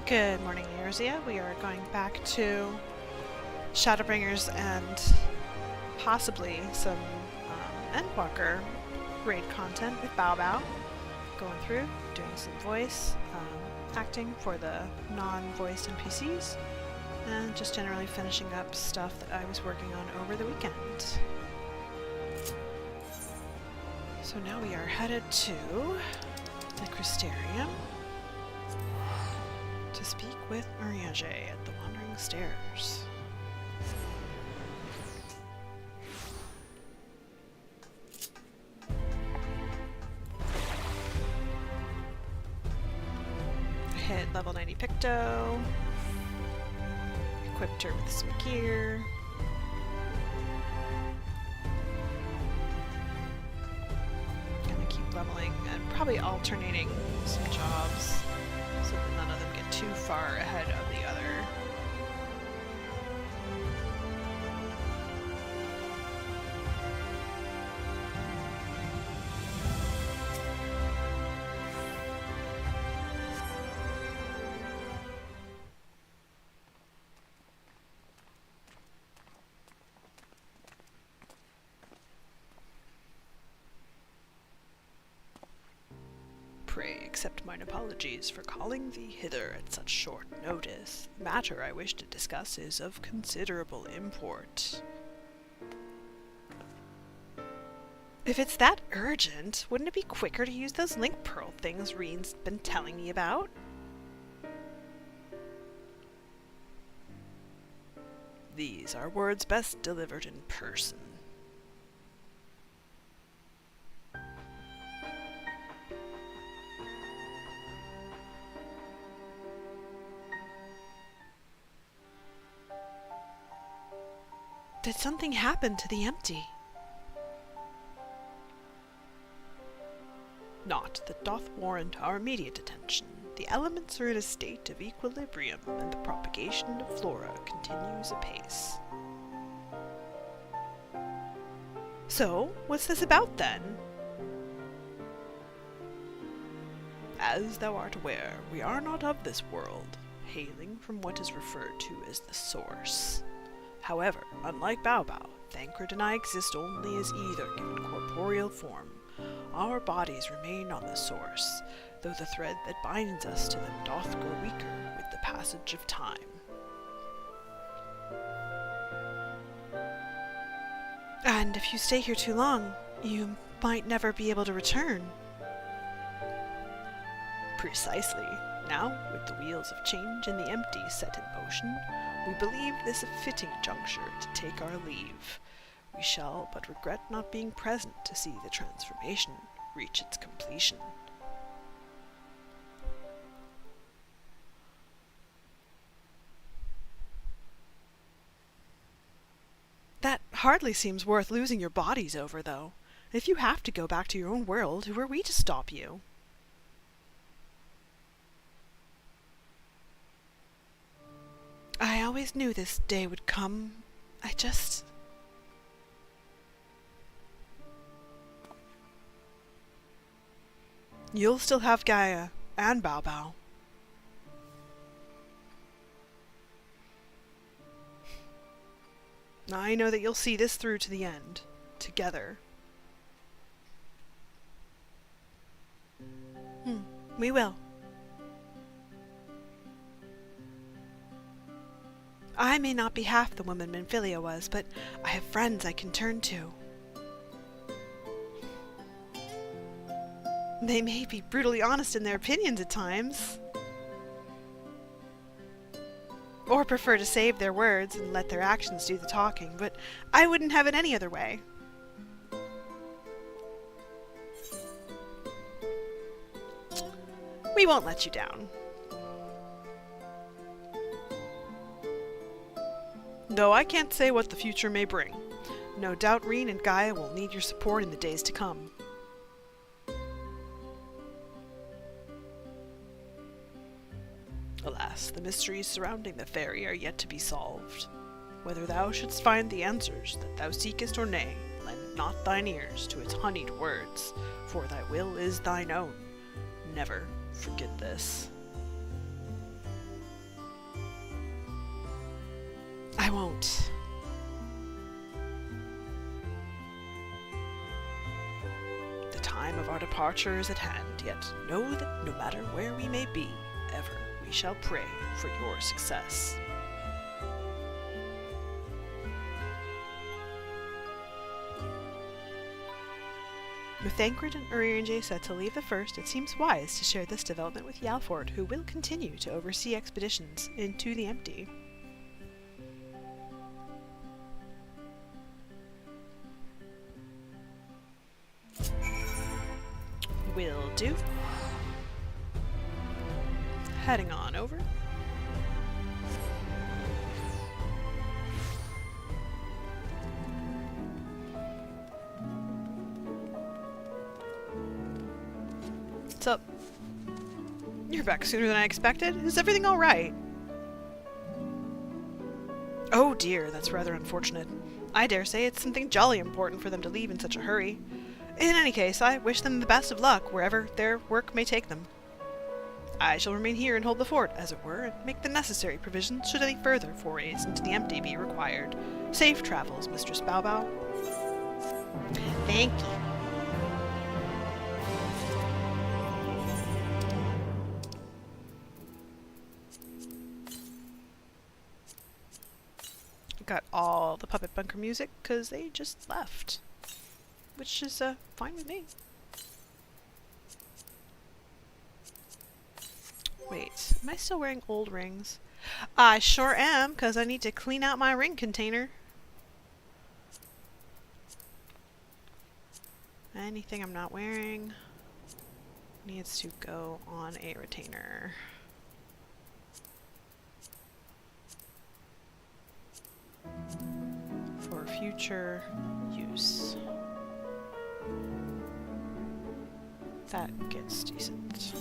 Good morning, Erzia. We are going back to Shadowbringers and possibly some Endwalker raid content with Baobao. Going through, doing some voice acting for the non-voiced NPCs, and just generally finishing up stuff that I was working on over the weekend. So now we are headed to the Crystarium to speak with Urianger at the Wandering Stairs. I hit level 90 Picto, equipped her with some gear. Gonna keep leveling and probably alternating some jobs so that none of them get too far ahead of the other. Pray accept mine apologies for calling thee hither at such short notice. The matter I wish to discuss is of considerable import. If it's that urgent, wouldn't it be quicker to use those link pearl things Reen's been telling me about? These are words best delivered in person. Did something happen to the empty? Not that doth warrant our immediate attention. The elements are in a state of equilibrium, and the propagation of flora continues apace. So, what's this about then? As thou art aware, we are not of this world, hailing from what is referred to as the Source. However, unlike Baobao, Thancred and I exist only as either given corporeal form. Our bodies remain on the Source, though the thread that binds us to them doth grow weaker with the passage of time. And if you stay here too long, you might never be able to return. Precisely. Now, with the wheels of change and the empty set in motion, we believe this a fitting juncture to take our leave. We shall but regret not being present to see the transformation reach its completion. That hardly seems worth losing your bodies over, though. If you have to go back to your own world, who are we to stop you? I always knew this day would come. You'll still have Gaia and Baobao. I know that you'll see this through to the end, together. We will. I may not be half the woman Minfilia was, but I have friends I can turn to. They may be brutally honest in their opinions at times, or prefer to save their words and let their actions do the talking, but I wouldn't have it any other way. We won't let you down. Though I can't say what the future may bring. No doubt Reen and Gaia will need your support in the days to come. Alas, the mysteries surrounding the fairy are yet to be solved. Whether thou shouldst find the answers that thou seekest or nay, lend not thine ears to its honeyed words, for thy will is thine own. Never forget this. I won't. The time of our departure is at hand, yet know that no matter where we may be, ever we shall pray for your success. With Thancred and Urianger set to leave the First, it seems wise to share this development with Yalford, who will continue to oversee expeditions into the Empty. Will do. Heading on over. What's up? You're back sooner than I expected. Is everything alright? Oh dear, that's rather unfortunate. I dare say it's something jolly important for them to leave in such a hurry. In any case, I wish them the best of luck wherever their work may take them. I shall remain here and hold the fort, as it were, and make the necessary provisions should any further forays into the Empty be required. Safe travels, Mistress Baobao. Thank you. Got all the puppet bunker music because they just left, which is fine with me. Wait, am I still wearing old rings? I sure am, because I need to clean out my ring container. Anything I'm not wearing needs to go on a retainer. For future use. That gets decent.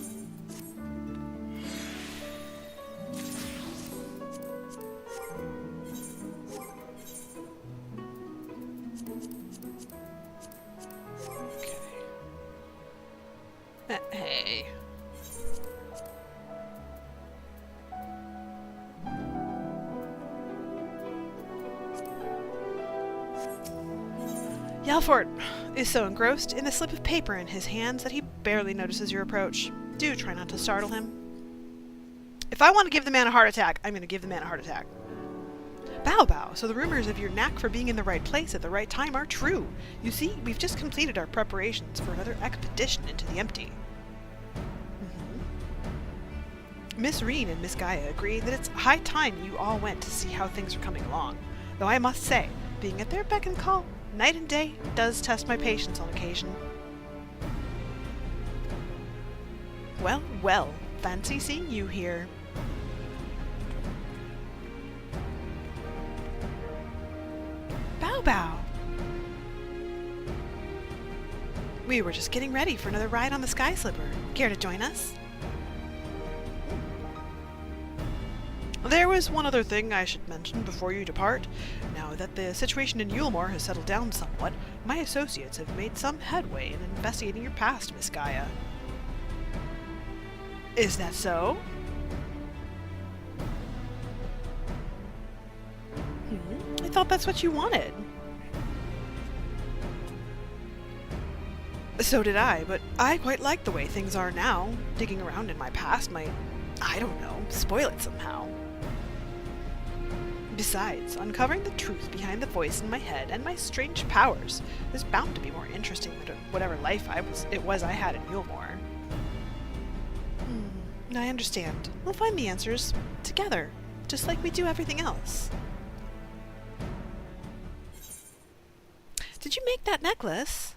Okay. Hey. Yalford is so engrossed in the slip of paper in his hands that he barely notices your approach. Do try not to startle him. If I want to give the man a heart attack, I'm going to give the man a heart attack. Baobao, so the rumors of your knack for being in the right place at the right time are true. You see, we've just completed our preparations for another expedition into the Empty. Miss Reen and Miss Gaia agree that it's high time you all went to see how things are coming along. Though I must say, being at their beck and call night and day does test my patience on occasion. Well, well, fancy seeing you here. Baobao! We were just getting ready for another ride on the Sky Slipper. Care to join us? There was one other thing I should mention before you depart. Now that the situation in Yulmore has settled down somewhat, my associates have made some headway in investigating your past, Miss Gaia. Is that so? I thought that's what you wanted. So did I, but I quite like the way things are now. Digging around in my past might, I don't know, spoil it somehow. Besides, uncovering the truth behind the voice in my head and my strange powers is bound to be more interesting than whatever life it was I had in Yulmore. I understand. We'll find the answers together, just like we do everything else. Did you make that necklace?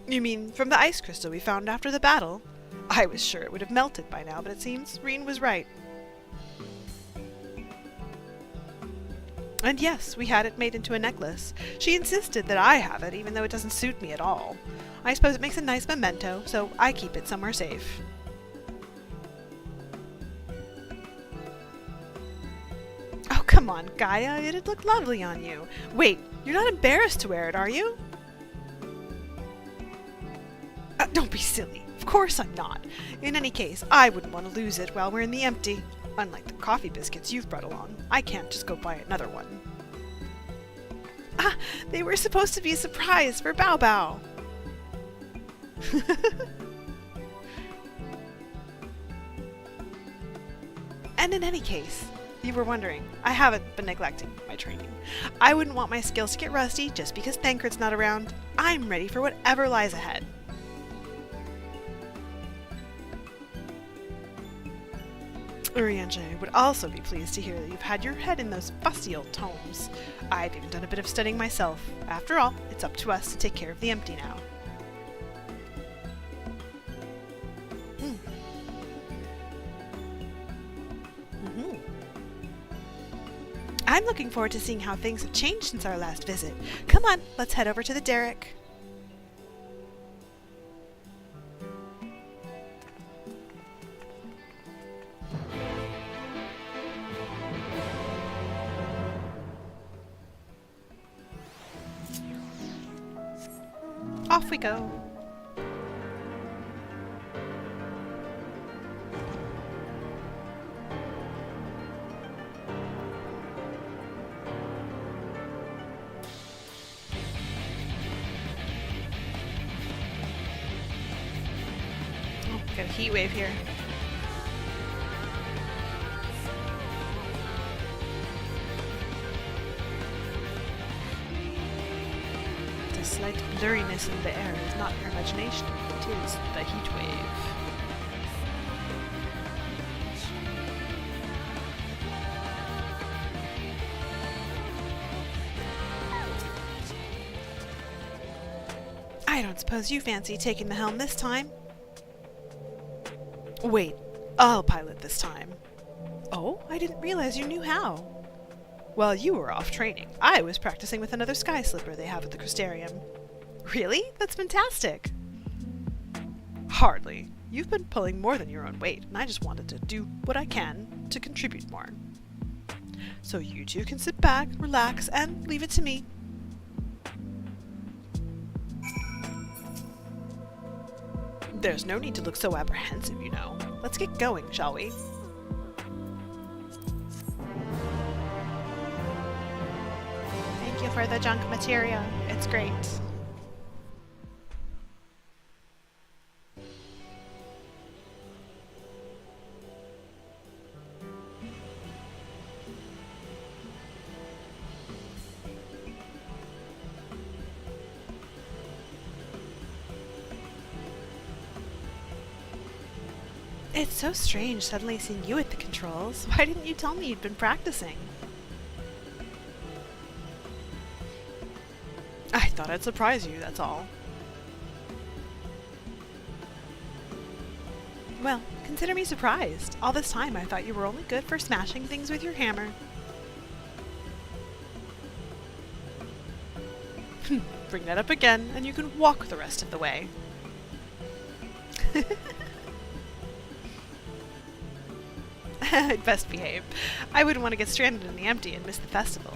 You mean from the ice crystal we found after the battle? I was sure it would have melted by now, but it seems Reen was right. And yes, we had it made into a necklace. She insisted that I have it, even though it doesn't suit me at all. I suppose it makes a nice memento, so I keep it somewhere safe. Oh, come on, Gaia. It'd look lovely on you. Wait, you're not embarrassed to wear it, are you? Don't be silly. Of course I'm not. In any case, I wouldn't want to lose it while we're in the Empty. Unlike the coffee biscuits you've brought along, I can't just go buy another one. Ah, they were supposed to be a surprise for Baobao! And in any case, you were wondering, I haven't been neglecting my training. I wouldn't want my skills to get rusty just because Thancred's not around. I'm ready for whatever lies ahead. Urianger would also be pleased to hear that you've had your head in those fussy old tomes. I've even done a bit of studying myself. After all, it's up to us to take care of the empty now. I'm looking forward to seeing how things have changed since our last visit. Come on, let's head over to the derrick. Off we go. Got a heat wave here. The slight blurriness in the air is not your imagination, it is the heat wave. I don't suppose you fancy taking the helm this time? Wait, I'll pilot this time. Oh, I didn't realize you knew how. While you were off training, I was practicing with another sky slipper they have at the Crystarium. Really? That's fantastic! Hardly. You've been pulling more than your own weight, and I just wanted to do what I can to contribute more. So you two can sit back, relax, and leave it to me. There's no need to look so apprehensive, you know. Let's get going, shall we? Thank you for the junk materia. It's great. It's so strange suddenly seeing you at the controls. Why didn't you tell me you'd been practicing? I thought I'd surprise you, that's all. Well, consider me surprised. All this time I thought you were only good for smashing things with your hammer. Bring that up again, and you can walk the rest of the way. I'd best behave. I wouldn't want to get stranded in the empty and miss the festival.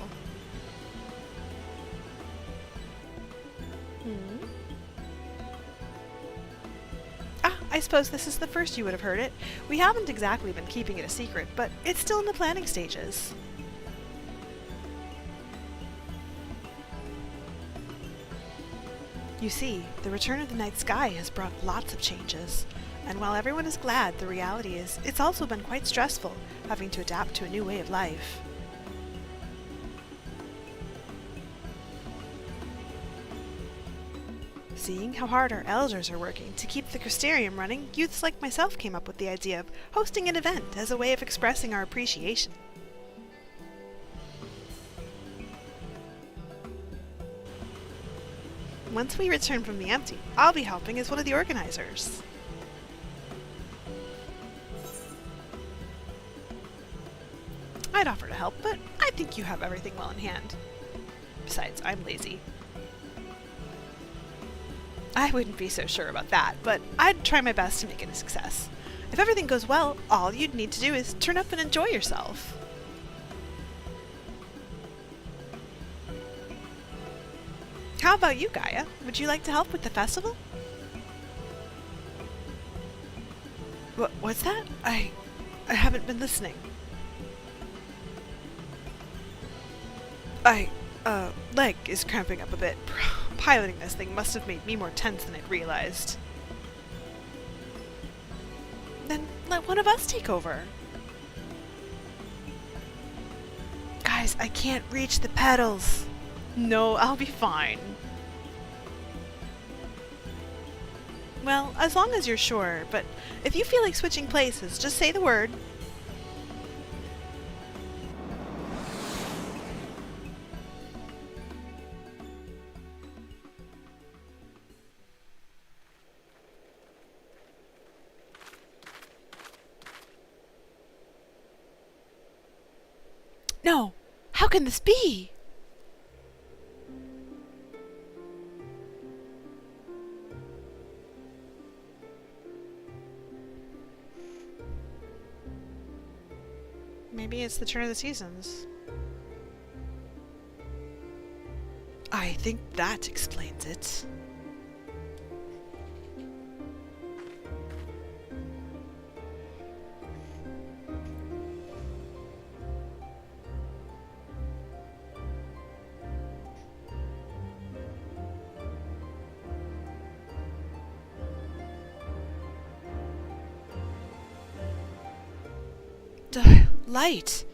Ah, I suppose this is the first you would have heard it. We haven't exactly been keeping it a secret, but it's still in the planning stages. You see, the return of the night sky has brought lots of changes. And while everyone is glad, the reality is it's also been quite stressful, having to adapt to a new way of life. Seeing how hard our elders are working to keep the Crystarium running, youths like myself came up with the idea of hosting an event as a way of expressing our appreciation. Once we return from the empty, I'll be helping as one of the organizers. I'd offer to help, but I think you have everything well in hand. Besides, I'm lazy. I wouldn't be so sure about that, but I'd try my best to make it a success. If everything goes well, all you'd need to do is turn up and enjoy yourself. How about you, Gaia? Would you like to help with the festival? What's that? I haven't been listening. Leg is cramping up a bit. Piloting this thing must have made me more tense than I'd realized. Then let one of us take over. Guys, I can't reach the pedals. No, I'll be fine. Well, as long as you're sure, but if you feel like switching places, just say the word. No! How can this be? Maybe it's the turn of the seasons. I think that explains it. Light!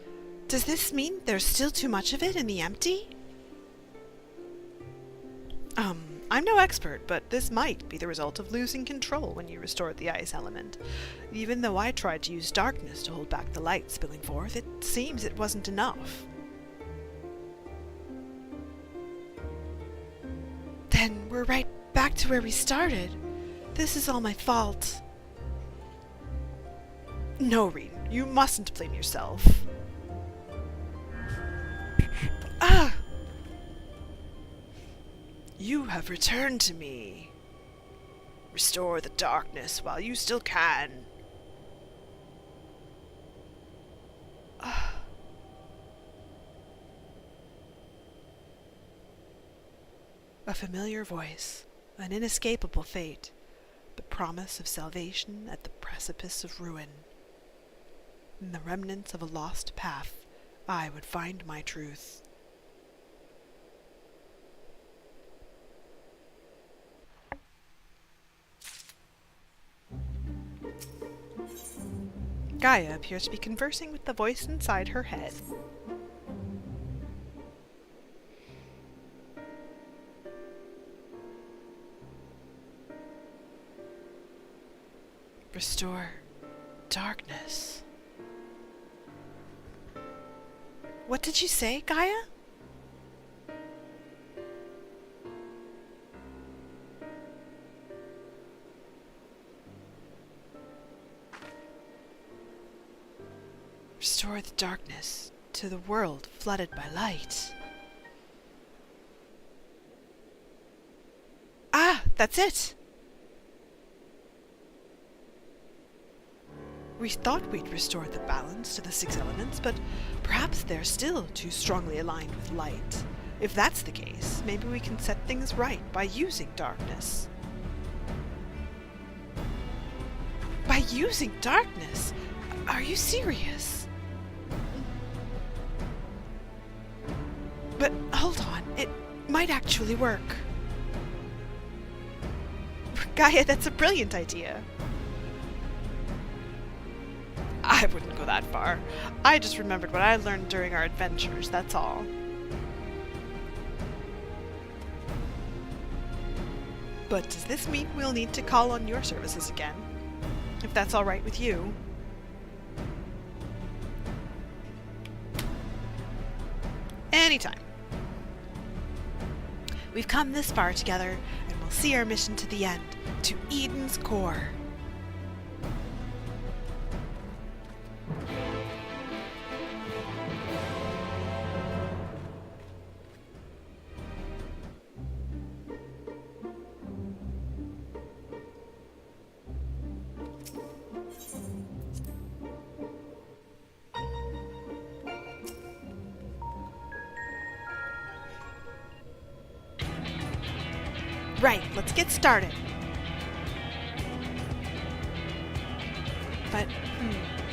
Does this mean there's still too much of it in the empty? I'm no expert, but this might be the result of losing control when you restored the ice element. Even though I tried to use darkness to hold back the light spilling forth, it seems it wasn't enough. Then we're right back to where we started. This is all my fault. No, Reed, you mustn't blame yourself. Ah! You have returned to me. Restore the darkness while you still can. A familiar voice, an inescapable fate, the promise of salvation at the precipice of ruin. In the remnants of a lost path, I would find my truth. Gaia appears to be conversing with the voice inside her head. Restore darkness. What did you say, Gaia? Restore the darkness to the world flooded by light. Ah, that's it! We thought we'd restored the balance to the 6 elements, but perhaps they're still too strongly aligned with light. If that's the case, maybe we can set things right by using darkness. By using darkness? Are you serious? But hold on, it might actually work. Gaia, that's a brilliant idea. I wouldn't go that far. I just remembered what I learned during our adventures, that's all. But does this mean we'll need to call on your services again? If that's all right with you. Anytime. We've come this far together, and we'll see our mission to the end, to Eden's core. Right, let's get started. But,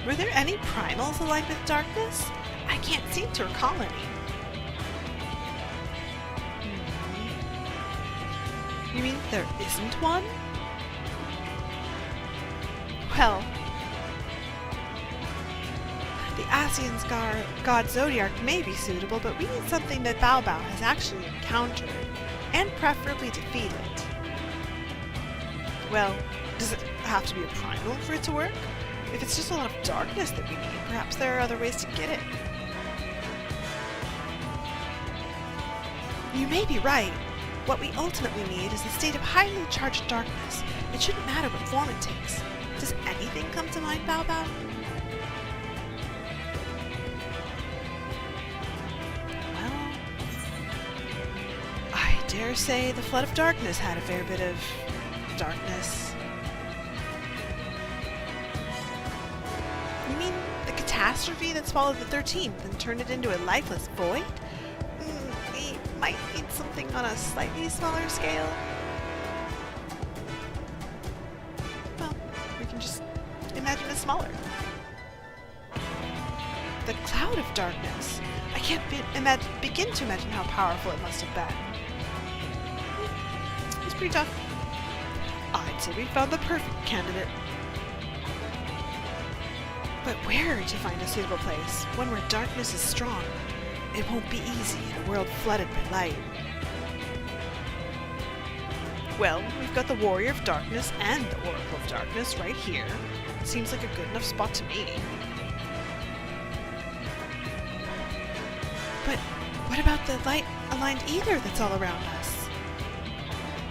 Were there any primals aligned with darkness? I can't seem to recall any. You mean there isn't one? Well, the Asian's god Zodiac may be suitable, but we need something that Baobao has actually encountered, and preferably defeated. Well, does it have to be a primal for it to work? If it's just a lot of darkness that we need, perhaps there are other ways to get it. You may be right. What we ultimately need is a state of highly charged darkness. It shouldn't matter what form it takes. Does anything come to mind, Baobao? Well, I dare say the Flood of Darkness had a fair bit of darkness. You mean the catastrophe that swallowed the 13th and turned it into a lifeless void? We might need something on a slightly smaller scale. Well, we can just imagine it smaller. The Cloud of Darkness. I can't begin to imagine how powerful it must have been. It's pretty tough. I'd say we found the perfect candidate. But where to find a suitable place? One where darkness is strong. It won't be easy in a world flooded by light. Well, we've got the Warrior of Darkness and the Oracle of Darkness right here. Seems like a good enough spot to me. But what about the light-aligned ether that's all around us?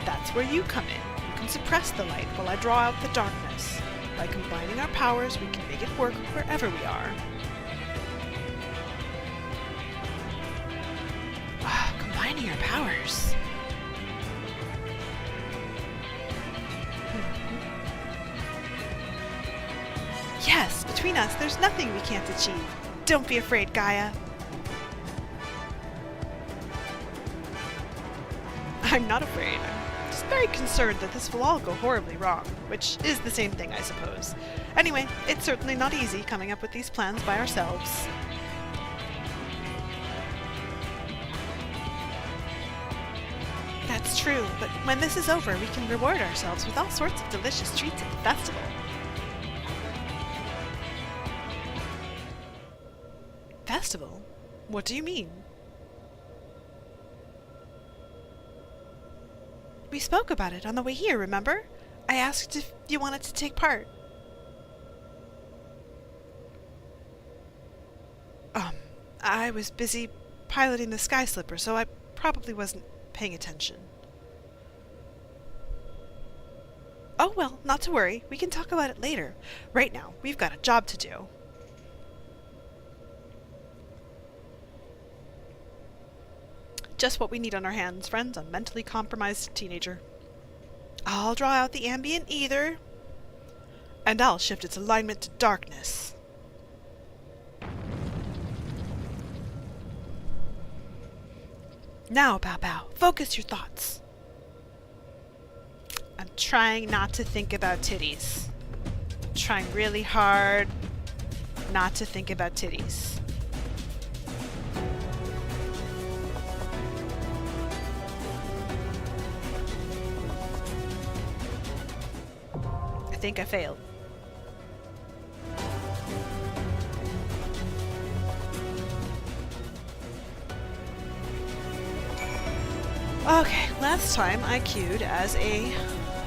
That's where you come in. You can suppress the light while I draw out the darkness. By combining our powers, we can make it work wherever we are. Combining our powers. Yes, between us, there's nothing we can't achieve. Don't be afraid, Gaia. I'm not afraid. I'm just very concerned that this will all go horribly wrong, which is the same thing, I suppose. Anyway, it's certainly not easy coming up with these plans by ourselves. That's true, but when this is over, we can reward ourselves with all sorts of delicious treats at the festival. Festival? What do you mean? We spoke about it on the way here, remember? I asked if you wanted to take part. I was busy piloting the Sky Slipper, so I probably wasn't paying attention. Oh well, not to worry. We can talk about it later. Right now, we've got a job to do. Just what we need on our hands, friends. A mentally compromised teenager. I'll draw out the ambient ether, and I'll shift its alignment to darkness. Now, Baobao, focus your thoughts. I'm trying not to think about titties. I'm trying really hard not to think about titties. I think I failed. Okay, last time I queued as a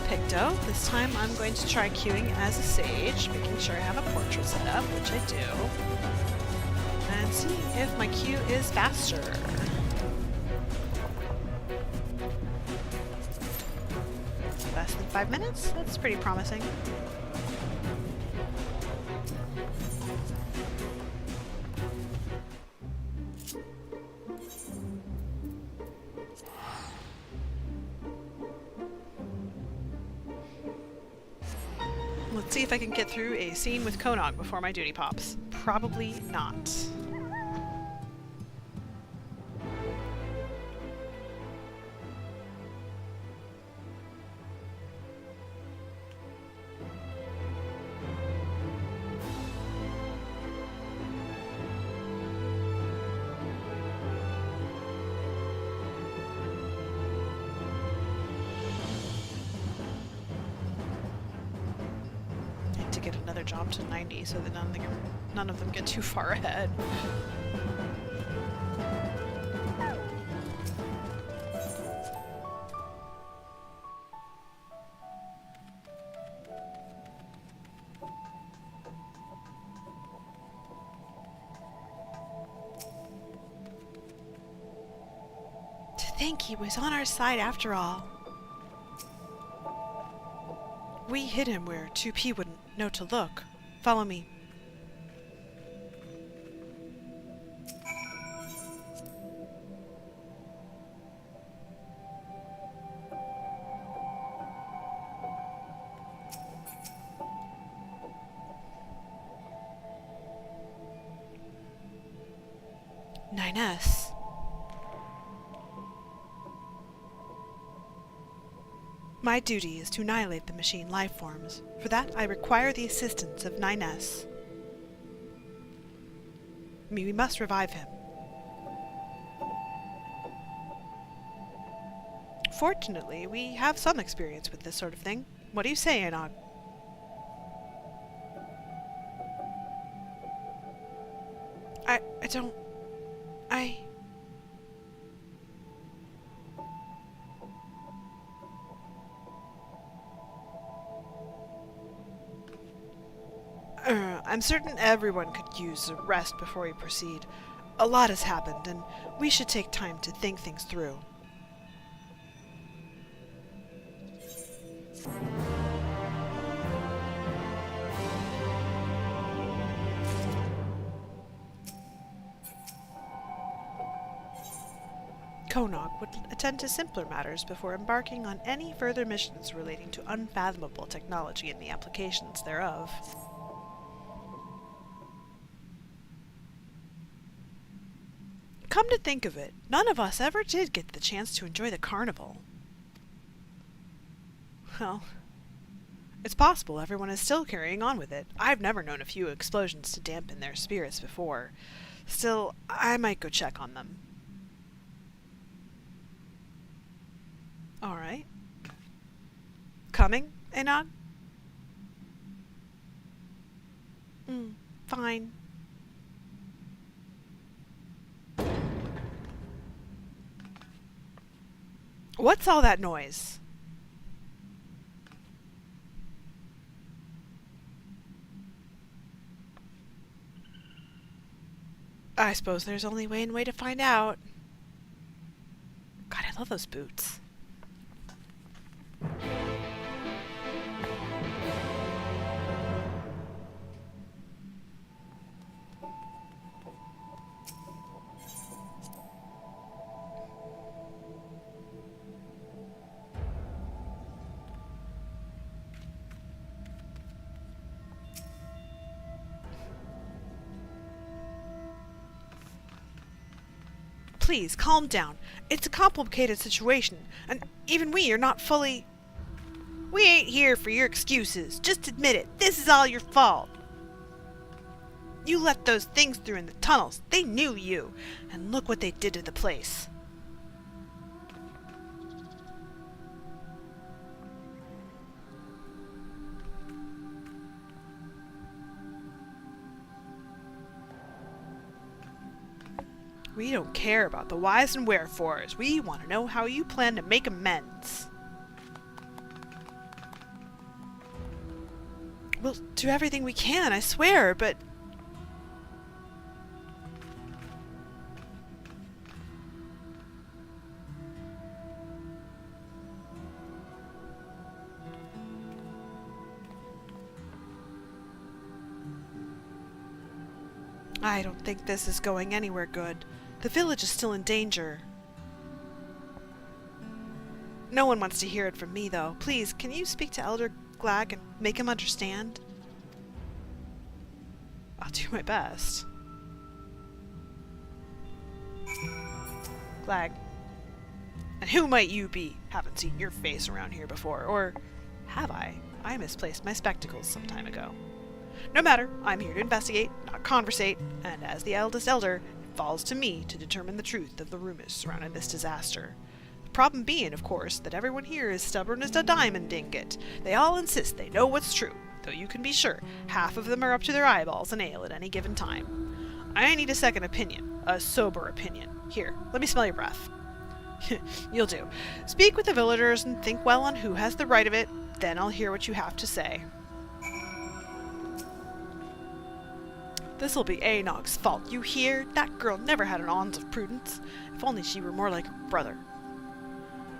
Picto. This time I'm going to try queuing as a Sage, making sure I have a portrait set up, which I do. And see if my queue is faster. Less than 5 minutes? That's pretty promising. Let's see if I can get through a scene with Konog before my duty pops. Probably not. get another job to 90 so that none of them get too far ahead. To think he was on our side after all. We hid him where 2P wouldn't know to look. Follow me. Nines. My duty is to annihilate the machine life forms. For that, I require the assistance of 9S. We must revive him. Fortunately, we have some experience with this sort of thing. What do you say, Anog? I'm certain everyone could use a rest before we proceed. A lot has happened, and we should take time to think things through. Konog would attend to simpler matters before embarking on any further missions relating to unfathomable technology and the applications thereof. Come to think of it, none of us ever did get the chance to enjoy the carnival. Well, it's possible everyone is still carrying on with it. I've never known a few explosions to dampen their spirits before. Still, I might go check on them. Alright. Coming, Anog? Fine. What's all that noise? I suppose there's only one way to find out. God, I love those boots. Please, calm down. It's a complicated situation, and even we are not fully... We ain't here for your excuses. Just admit it. This is all your fault. You let those things through in the tunnels. They knew you. And look what they did to the place. We don't care about the whys and wherefores. We want to know how you plan to make amends. We'll do everything we can, I swear, but... I don't think this is going anywhere good. The village is still in danger. No one wants to hear it from me, though. Please, can you speak to Elder Glag and make him understand? I'll do my best. Glag. And who might you be? Haven't seen your face around here before. Or have I? I misplaced my spectacles some time ago. No matter, I'm here to investigate, not conversate, and as the eldest elder, it falls to me to determine the truth of the rumors surrounding this disaster. The problem being, of course, that everyone here is stubborn as a diamond ingot. They all insist they know what's true. though you can be sure half of them are up to their eyeballs in ale at any given time. I need a second opinion, a sober opinion. Here, let me smell your breath. You'll do. Speak with the villagers and think well on who has the right of it, then I'll hear what you have to say. This'll be Anog's fault, you hear? That girl never had an ounce of prudence. If only she were more like her brother.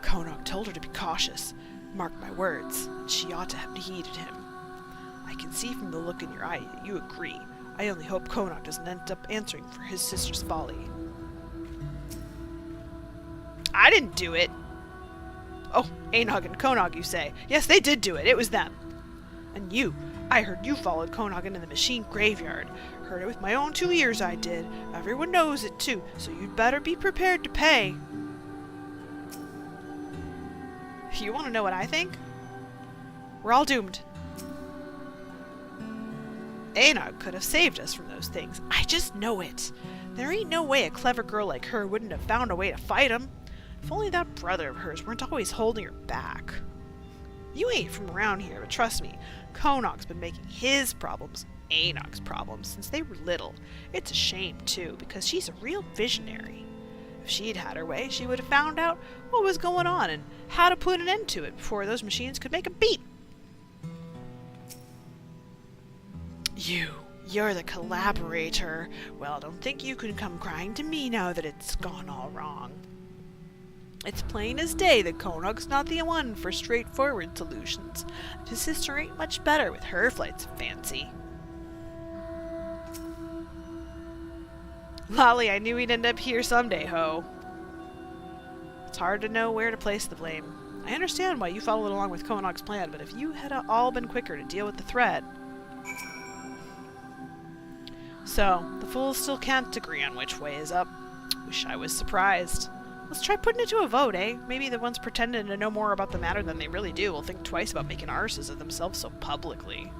Konog told her to be cautious. Mark my words, she ought to have heeded him. I can see from the look in your eye that you agree. I only hope Konog doesn't end up answering for his sister's folly. I didn't do it. Oh, Anog and Konog, you say. Yes, they did do it. It was them. And you. I heard you followed Konog into the machine graveyard. Heard it with my own 2 ears, I did. Everyone knows it, too, so you'd better be prepared to pay. You want to know what I think? We're all doomed. Anog could have saved us from those things. I just know it. There ain't no way a clever girl like her wouldn't have found a way to fight him. If only that brother of hers weren't always holding her back. You ain't from around here, but trust me, Konog's been making his problems Anog's problems since they were little. It's a shame, too, because she's a real visionary. If she'd had her way, she would have found out what was going on and how to put an end to it before those machines could make a beat. You're the collaborator. Well, don't think you can come crying to me now that it's gone all wrong. It's plain as day that Konog's not the one for straightforward solutions. His sister ain't much better with her flights of fancy. Lolly, I knew we'd end up here someday, ho. It's hard to know where to place the blame. I understand why you followed along with Konog's plan, but if you had all been quicker to deal with the threat... So, the fools still can't agree on which way is up. Wish I was surprised. Let's try putting it to a vote, eh? Maybe the ones pretending to know more about the matter than they really do will think twice about making arses of themselves so publicly.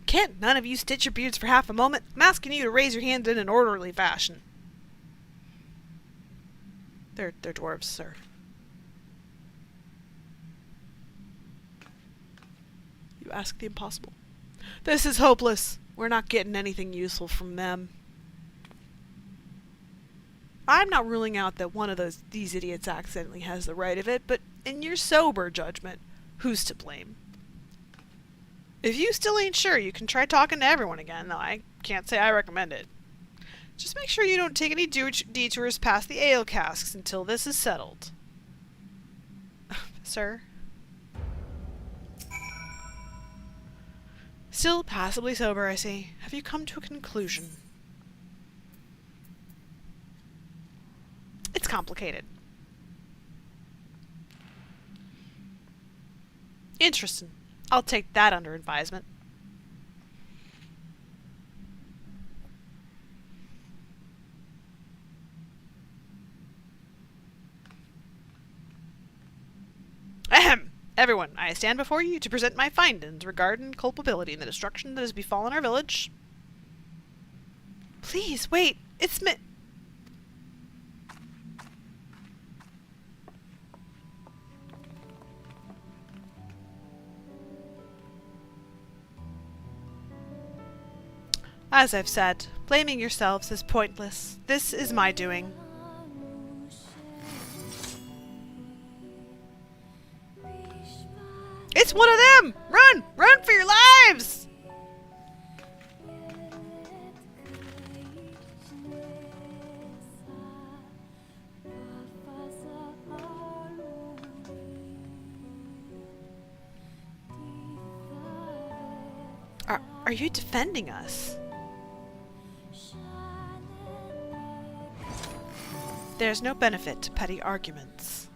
Can't none of you stitch your beards for half a moment? I'm asking you to raise your hands in an orderly fashion. They're dwarves, sir. You ask the impossible. This is hopeless. We're not getting anything useful from them. I'm not ruling out that one of these idiots accidentally has the right of it, but in your sober judgment, who's to blame? If you still ain't sure, you can try talking to everyone again, though I can't say I recommend it. Just make sure you don't take any detours past the ale casks until this is settled. Sir? Still passably sober, I see. Have you come to a conclusion? It's complicated. Interesting. I'll take that under advisement. Ahem! Everyone, I stand before you to present my findings regarding culpability in the destruction that has befallen our village. Please, wait! It's me— As I've said, blaming yourselves is pointless. This is my doing. It's one of them! Run! Run for your lives! Are you defending us? There's no benefit to petty arguments.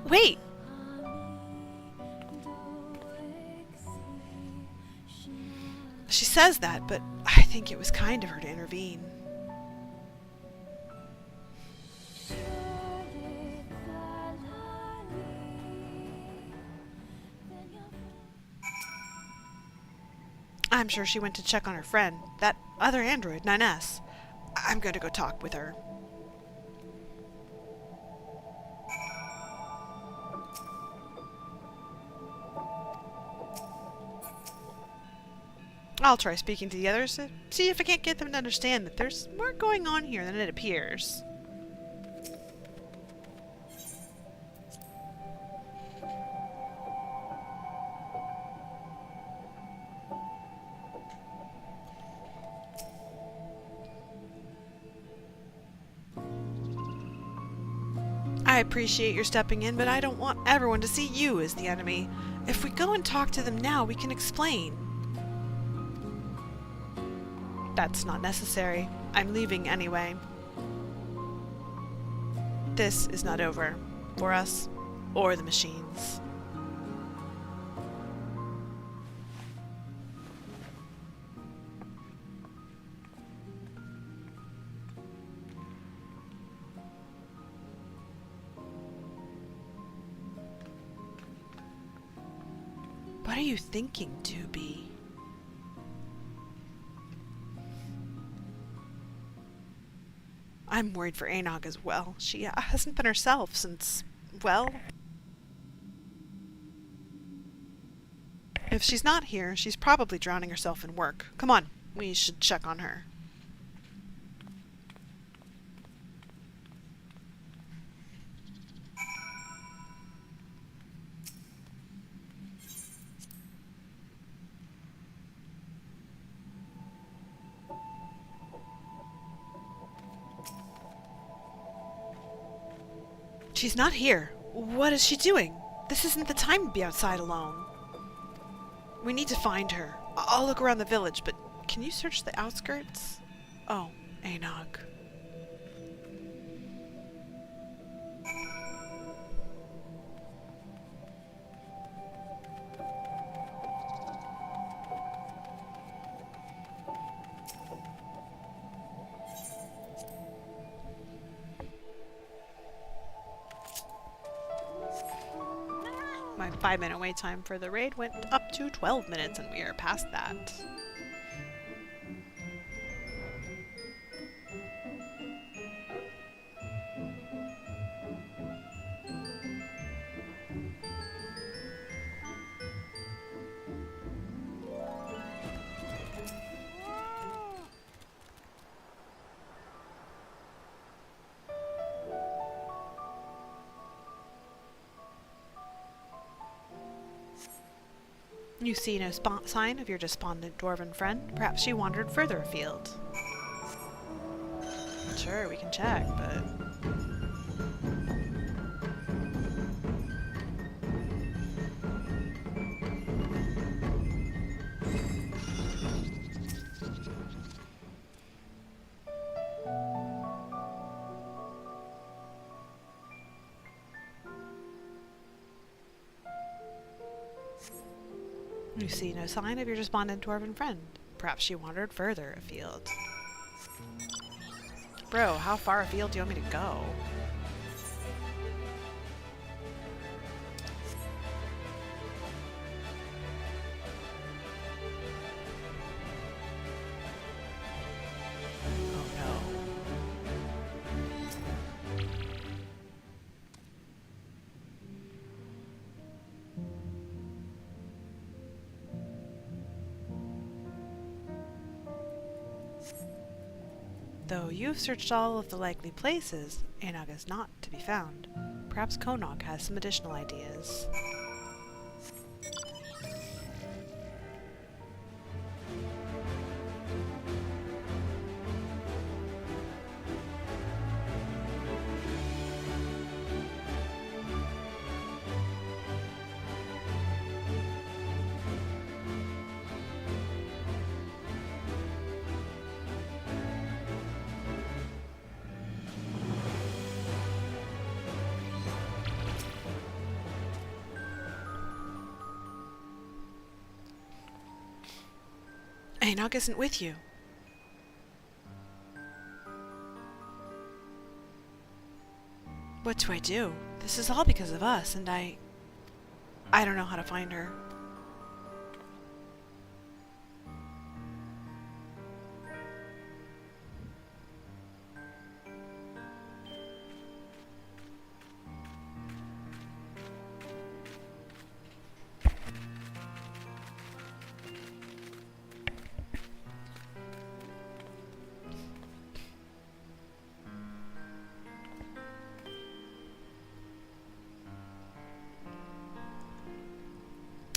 Wait! She says that, but I think it was kind of her to intervene. I'm sure she went to check on her friend, that other android, 9S. I'm going to go talk with her. I'll try speaking to the others to see if I can't get them to understand that there's more going on here than it appears. I appreciate your stepping in, but I don't want everyone to see you as the enemy. If we go and talk to them now, we can explain. That's not necessary. I'm leaving anyway. This is not over. For us, or the machines. What are you thinking, 2B? I'm worried for Anog as well. She hasn't been herself since, well... If she's not here, she's probably drowning herself in work. Come on, we should check on her. She's not here. What is she doing? This isn't the time to be outside alone. We need to find her. I'll look around the village, but can you search the outskirts? Oh, Anog. My 5-minute wait time for the raid went up to 12 minutes, and we are past that. You see no sign of your despondent dwarven friend. Perhaps she wandered further afield. Sure, we can check, but... You see no sign of your despondent dwarven friend. Perhaps she wandered further afield. Bro, how far afield do you want me to go? Oh no. Though you've searched all of the likely places, Anog is not to be found. Perhaps Konog has some additional ideas. Anog isn't with you. What do I do? This is all because of us, and I don't know how to find her.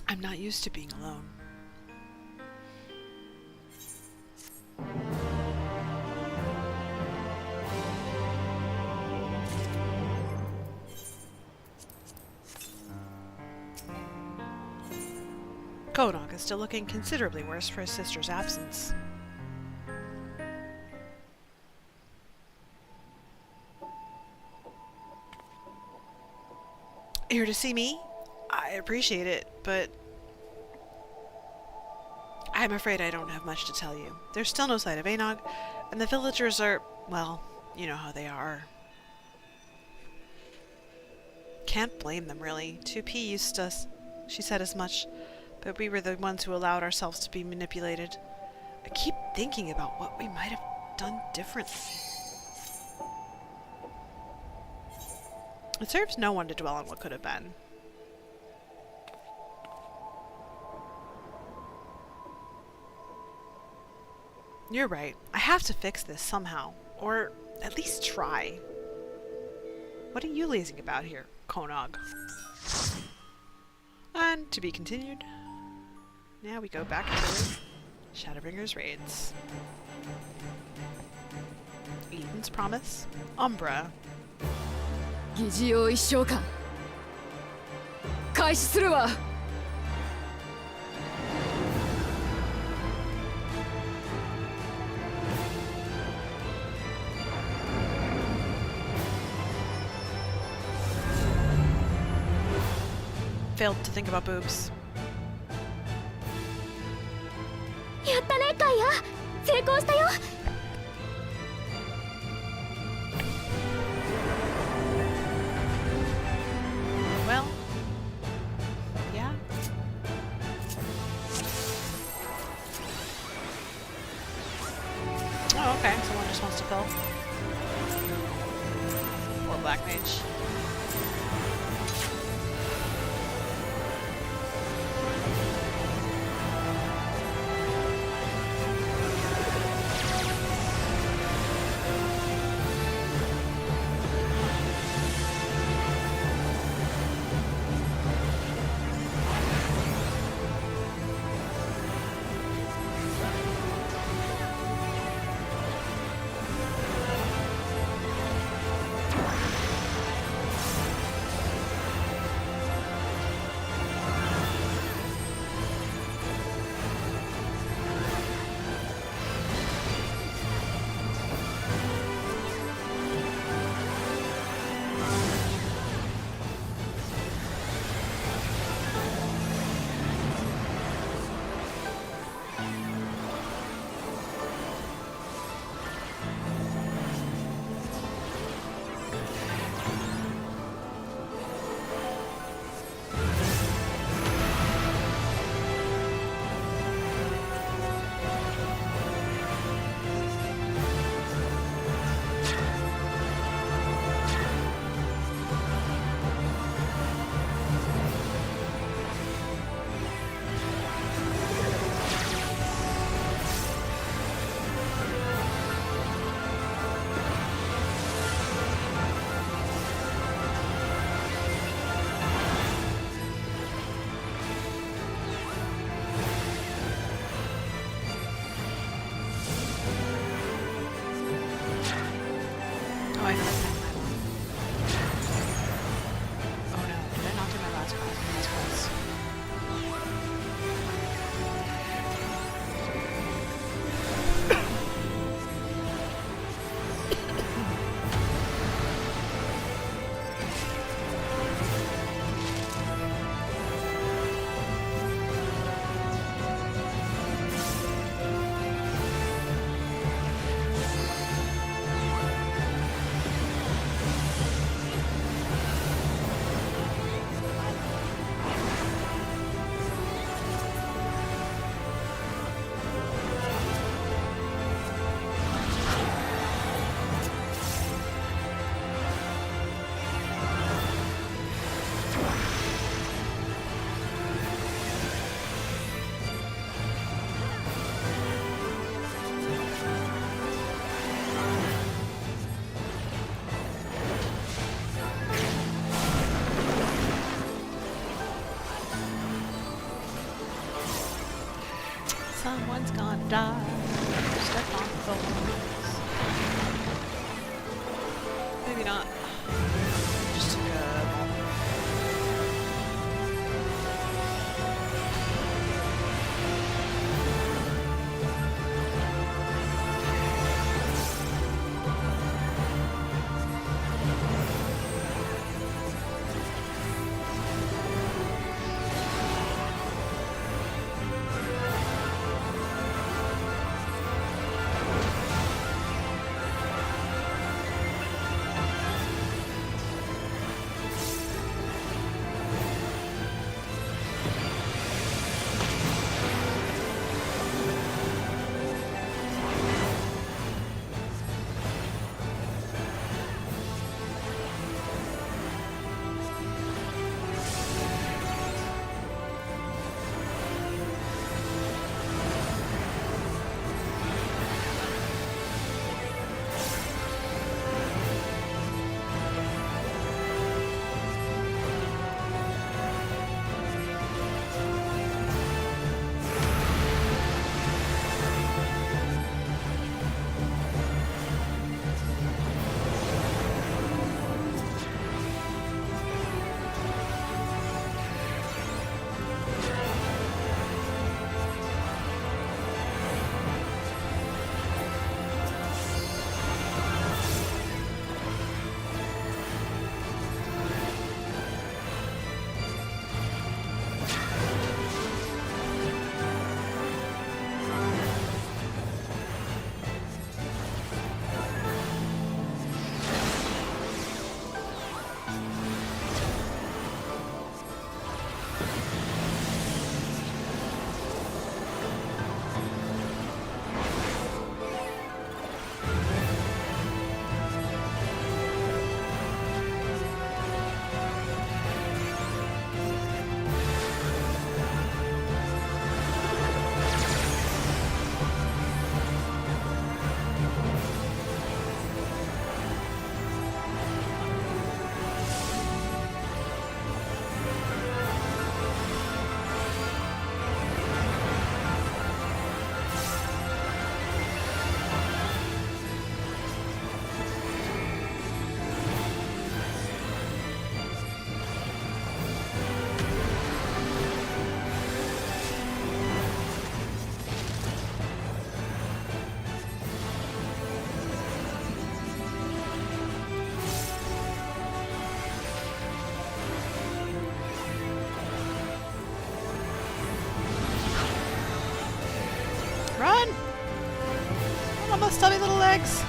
I'm not used to being alone. Konog is still looking considerably worse for his sister's absence. Here to see me? I appreciate it, but I'm afraid I don't have much to tell you. There's still no sight of Anog, and the villagers are, well, you know how they are. Can't blame them, really. 2P used us. She said as much, but we were the ones who allowed ourselves to be manipulated. I keep thinking about what we might have done differently. It serves no one to dwell on what could have been. You're right. I have to fix this somehow. Or at least try. What are you lazing about here, Konog? And to be continued. Now we go back to Shadowbringers raids. Eden's Promise. Umbra. 疑似用一生間開始するわ Failed to think about boobs. やったねカイア成功したよ Well, yeah. Oh, okay. Someone just wants to kill. Or Black Mage. die. Step on thorns. Maybe not. Just took a moment. Run! Come on, those stubby little legs!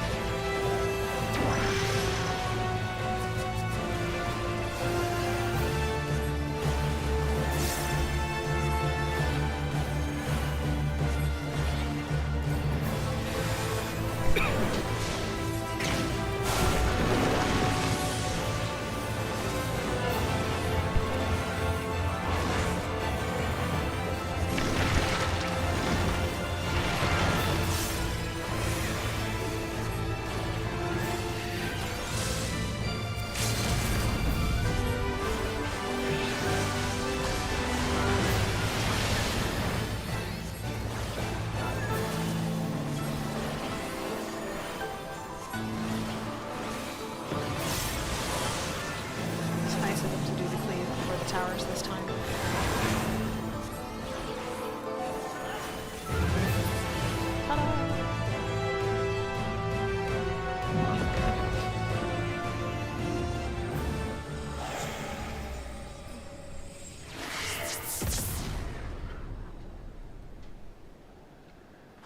Towers this time.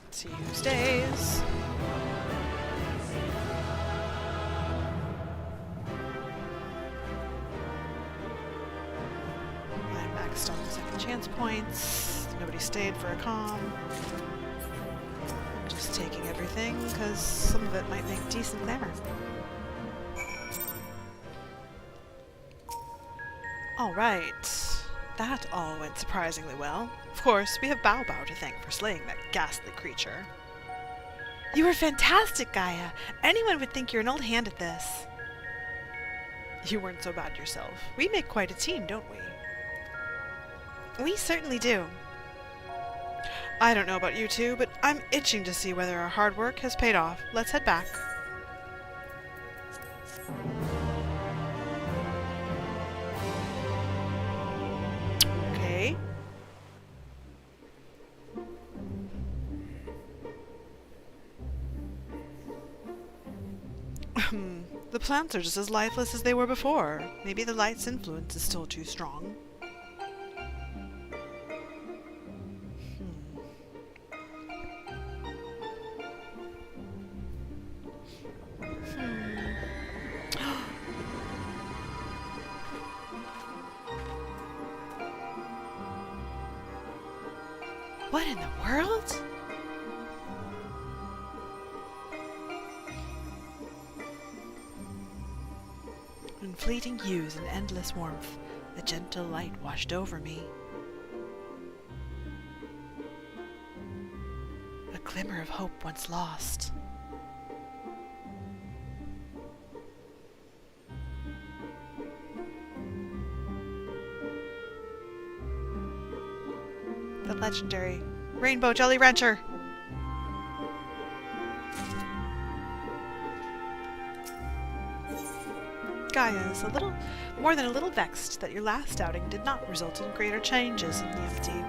Let's see who stays. On second chance points. Nobody stayed for a comm. Just taking everything because some of it might make decent glamour. Alright. That all went surprisingly well. Of course, we have Baobao to thank for slaying that ghastly creature. You were fantastic, Gaia! Anyone would think you're an old hand at this. You weren't so bad yourself. We make quite a team, don't we? We certainly do. I don't know about you two, but I'm itching to see whether our hard work has paid off. Let's head back. Okay. The plants are just as lifeless as they were before. Maybe the light's influence is still too strong. What in the world? In fleeting hues and endless warmth, a gentle light washed over me. A glimmer of hope once lost. The legendary Rainbow Jelly Rancher! Gaia is more than a little vexed that your last outing did not result in greater changes in the empty.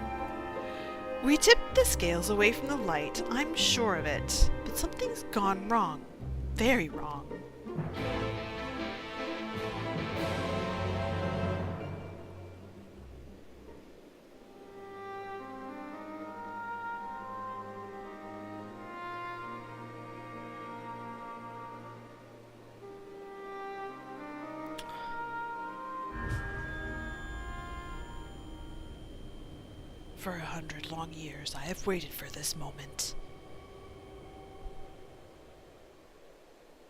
We tipped the scales away from the light, I'm sure of it, but something's gone wrong. Very wrong. For 100 long years, I have waited for this moment.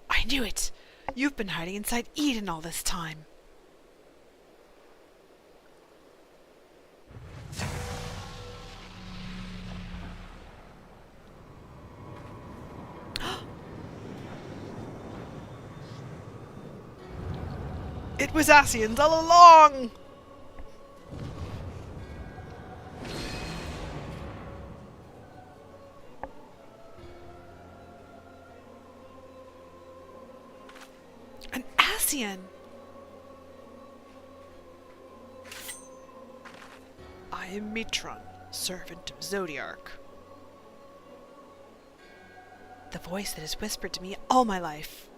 I knew it! You've been hiding inside Eden all this time. It was Ascians all along! I am Mitron, servant of Zodiarch. The voice that has whispered to me all my life.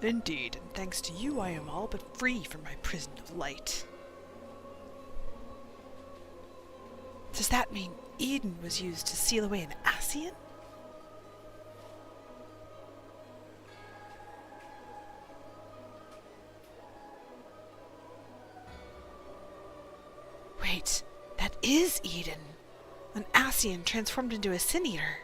Indeed, and thanks to you I am all but free from my prison of light. Does that mean Eden was used to seal away an Ascian? Wait, that is Eden. An Ascian transformed into a Sin Eater.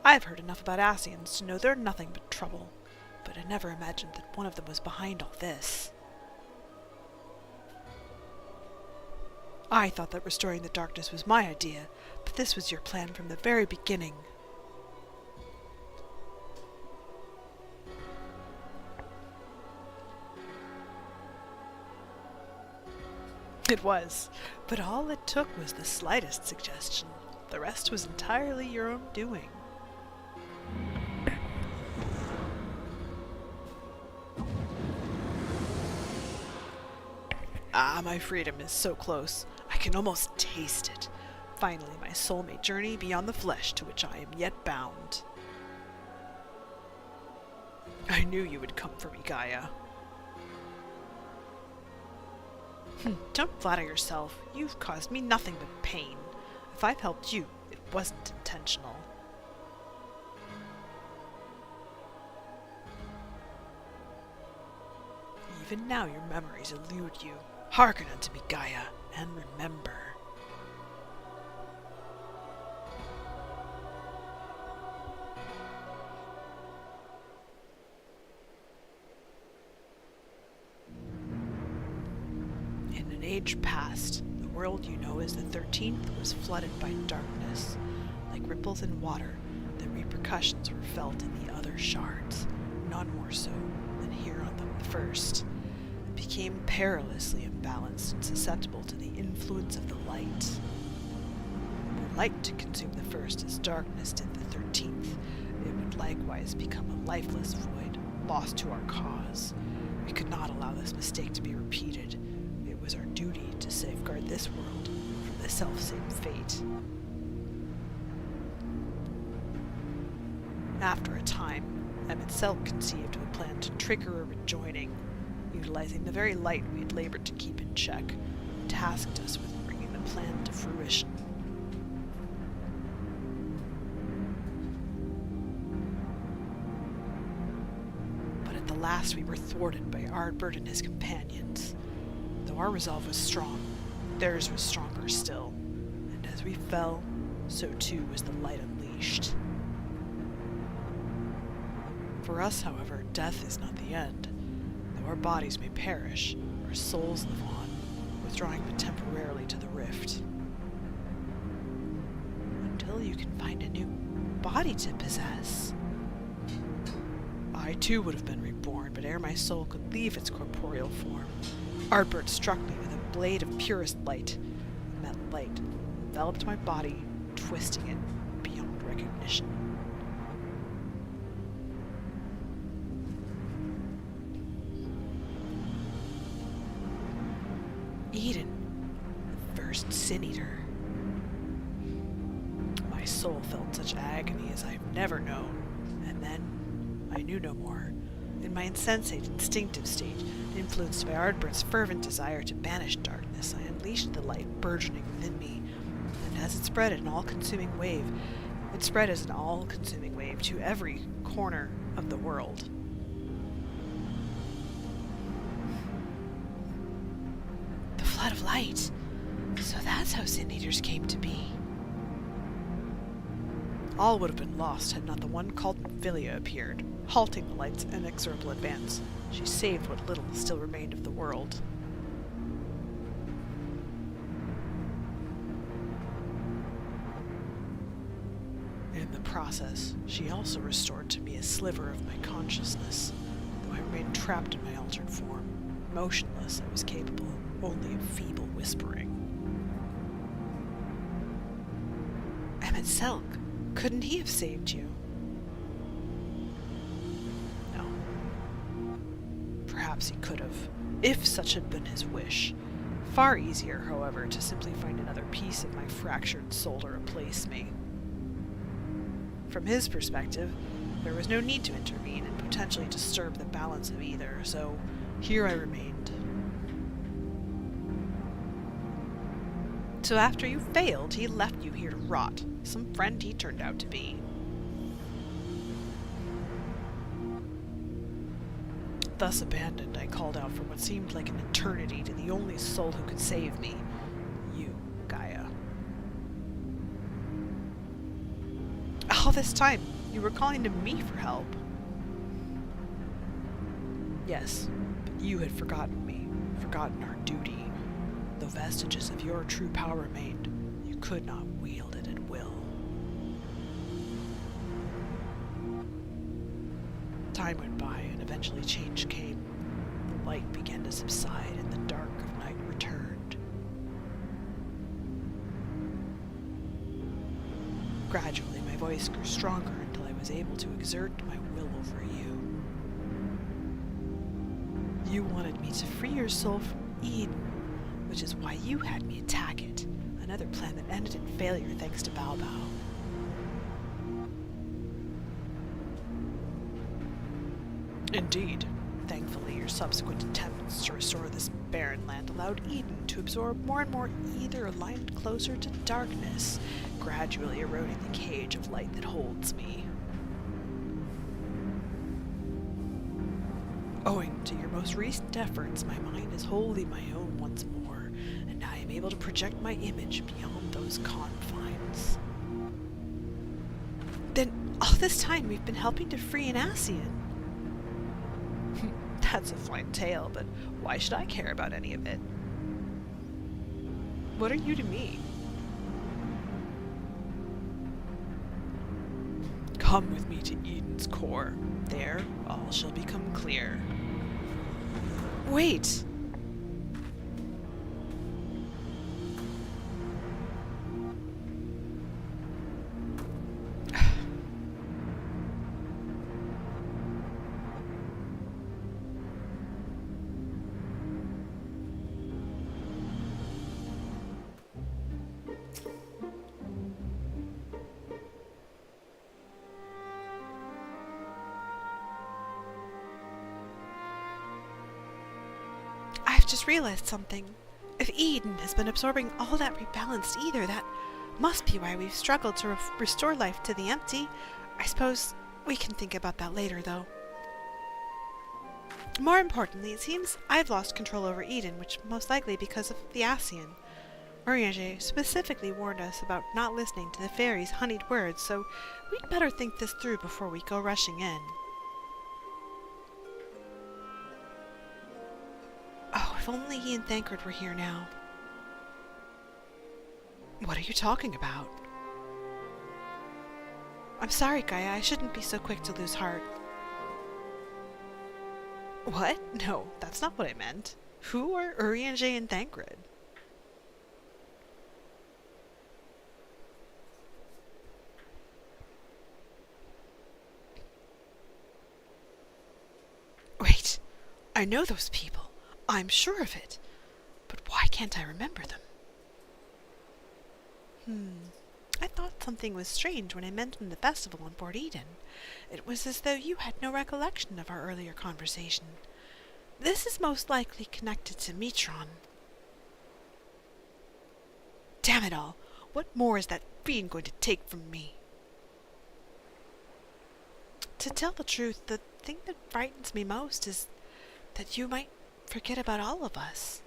I've heard enough about Ascians to know they're nothing but trouble, but I never imagined that one of them was behind all this. I thought that restoring the darkness was my idea, but this was your plan from the very beginning. It was, but all it took was the slightest suggestion. The rest was entirely your own doing. Ah, my freedom is so close. I can almost taste it. Finally, my soul may journey beyond the flesh to which I am yet bound. I knew you would come for me, Gaia. Don't flatter yourself. You've caused me nothing but pain. If I've helped you, it wasn't intentional. Even now your memories elude you. Hearken unto me, Gaia, and remember. In an age past, the world you know as the 13th was flooded by darkness. Like ripples in water, the repercussions were felt in the other shards, none more so than here on the first. It became perilously imbalanced and susceptible to the influence of the light. Were light to consume the first as darkness did the 13th, it would likewise become a lifeless void, lost to our cause. We could not allow this mistake to be repeated. It was our duty to safeguard this world from the selfsame fate. After a time, Selk conceived of a plan to trigger a rejoining, utilizing the very light we had labored to keep in check, and tasked us with bringing the plan to fruition. But at the last we were thwarted by Ardbert and his companions. Though our resolve was strong, theirs was stronger still, and as we fell, so too was the light unleashed. For us, however, death is not the end. Though our bodies may perish, our souls live on, withdrawing but temporarily to the rift. Until you can find a new body to possess. I too would have been reborn, but ere my soul could leave its corporeal form, Ardbert struck me with a blade of purest light, and that light enveloped my body, twisting it beyond recognition. Eden, the first Sin Eater. My soul felt such agony as I have never known, and then I knew no more. In my insensate, instinctive state, influenced by Ardbert's fervent desire to banish darkness, I unleashed the light burgeoning within me, and as it spread as an all-consuming wave to every corner of the world. Flood of light. So that's how Sin Eaters came to be. All would have been lost had not the one called Philia appeared, halting the light's inexorable advance. She saved what little still remained of the world. In the process, she also restored to me a sliver of my consciousness, though I remained trapped in my altered form. Motionless, I was capable only of feeble whispering. Selk, couldn't he have saved you? No. Perhaps he could have, if such had been his wish. Far easier, however, to simply find another piece of my fractured soul to replace me. From his perspective, there was no need to intervene and potentially disturb the balance of either, so here I remained. So after you failed, he left you here to rot. Some friend he turned out to be. Thus abandoned, I called out for what seemed like an eternity to the only soul who could save me. You, Gaia. All this time, you were calling to me for help. Yes, but you had forgotten me, forgotten our duty. Though vestiges of your true power remained, you could not wield it at will. Time went by, and eventually change came. The light began to subside, and the dark of night returned. Gradually, my voice grew stronger until I was able to exert my will over you. You wanted me to free your soul from Eden, which is why you had me attack it, another plan that ended in failure thanks to Baobao. Indeed. Thankfully, your subsequent attempts to restore this barren land allowed Eden to absorb more and more ether aligned closer to darkness, gradually eroding the cage of light that holds me. Owing to your most recent efforts, my mind is wholly my own once more, and I am able to project my image beyond those confines. Then, all this time we've been helping to free an Ascian. That's a fine tale, but why should I care about any of it? What are you to me? Come with me to Eden's core. There, all shall become clear. Wait! I've just realized something. If Eden has been absorbing all that rebalanced ether, that must be why we've struggled to restore life to the empty. I suppose we can think about that later, though. More importantly, it seems I've lost control over Eden, which most likely because of the Ascian. Urianger specifically warned us about not listening to the fairies' honeyed words, so we'd better think this through before we go rushing in. Oh, if only he and Thancred were here now. What are you talking about? I'm sorry, Gaia, I shouldn't be so quick to lose heart. What? No, that's not what I meant. Who are Urianger and Thancred? Wait, I know those people. I'm sure of it. But why can't I remember them? I thought something was strange when I mentioned the festival on board Eden. It was as though you had no recollection of our earlier conversation. This is most likely connected to Metron. Damn it all! What more is that fiend going to take from me? To tell the truth, the thing that frightens me most is that you might forget about all of us.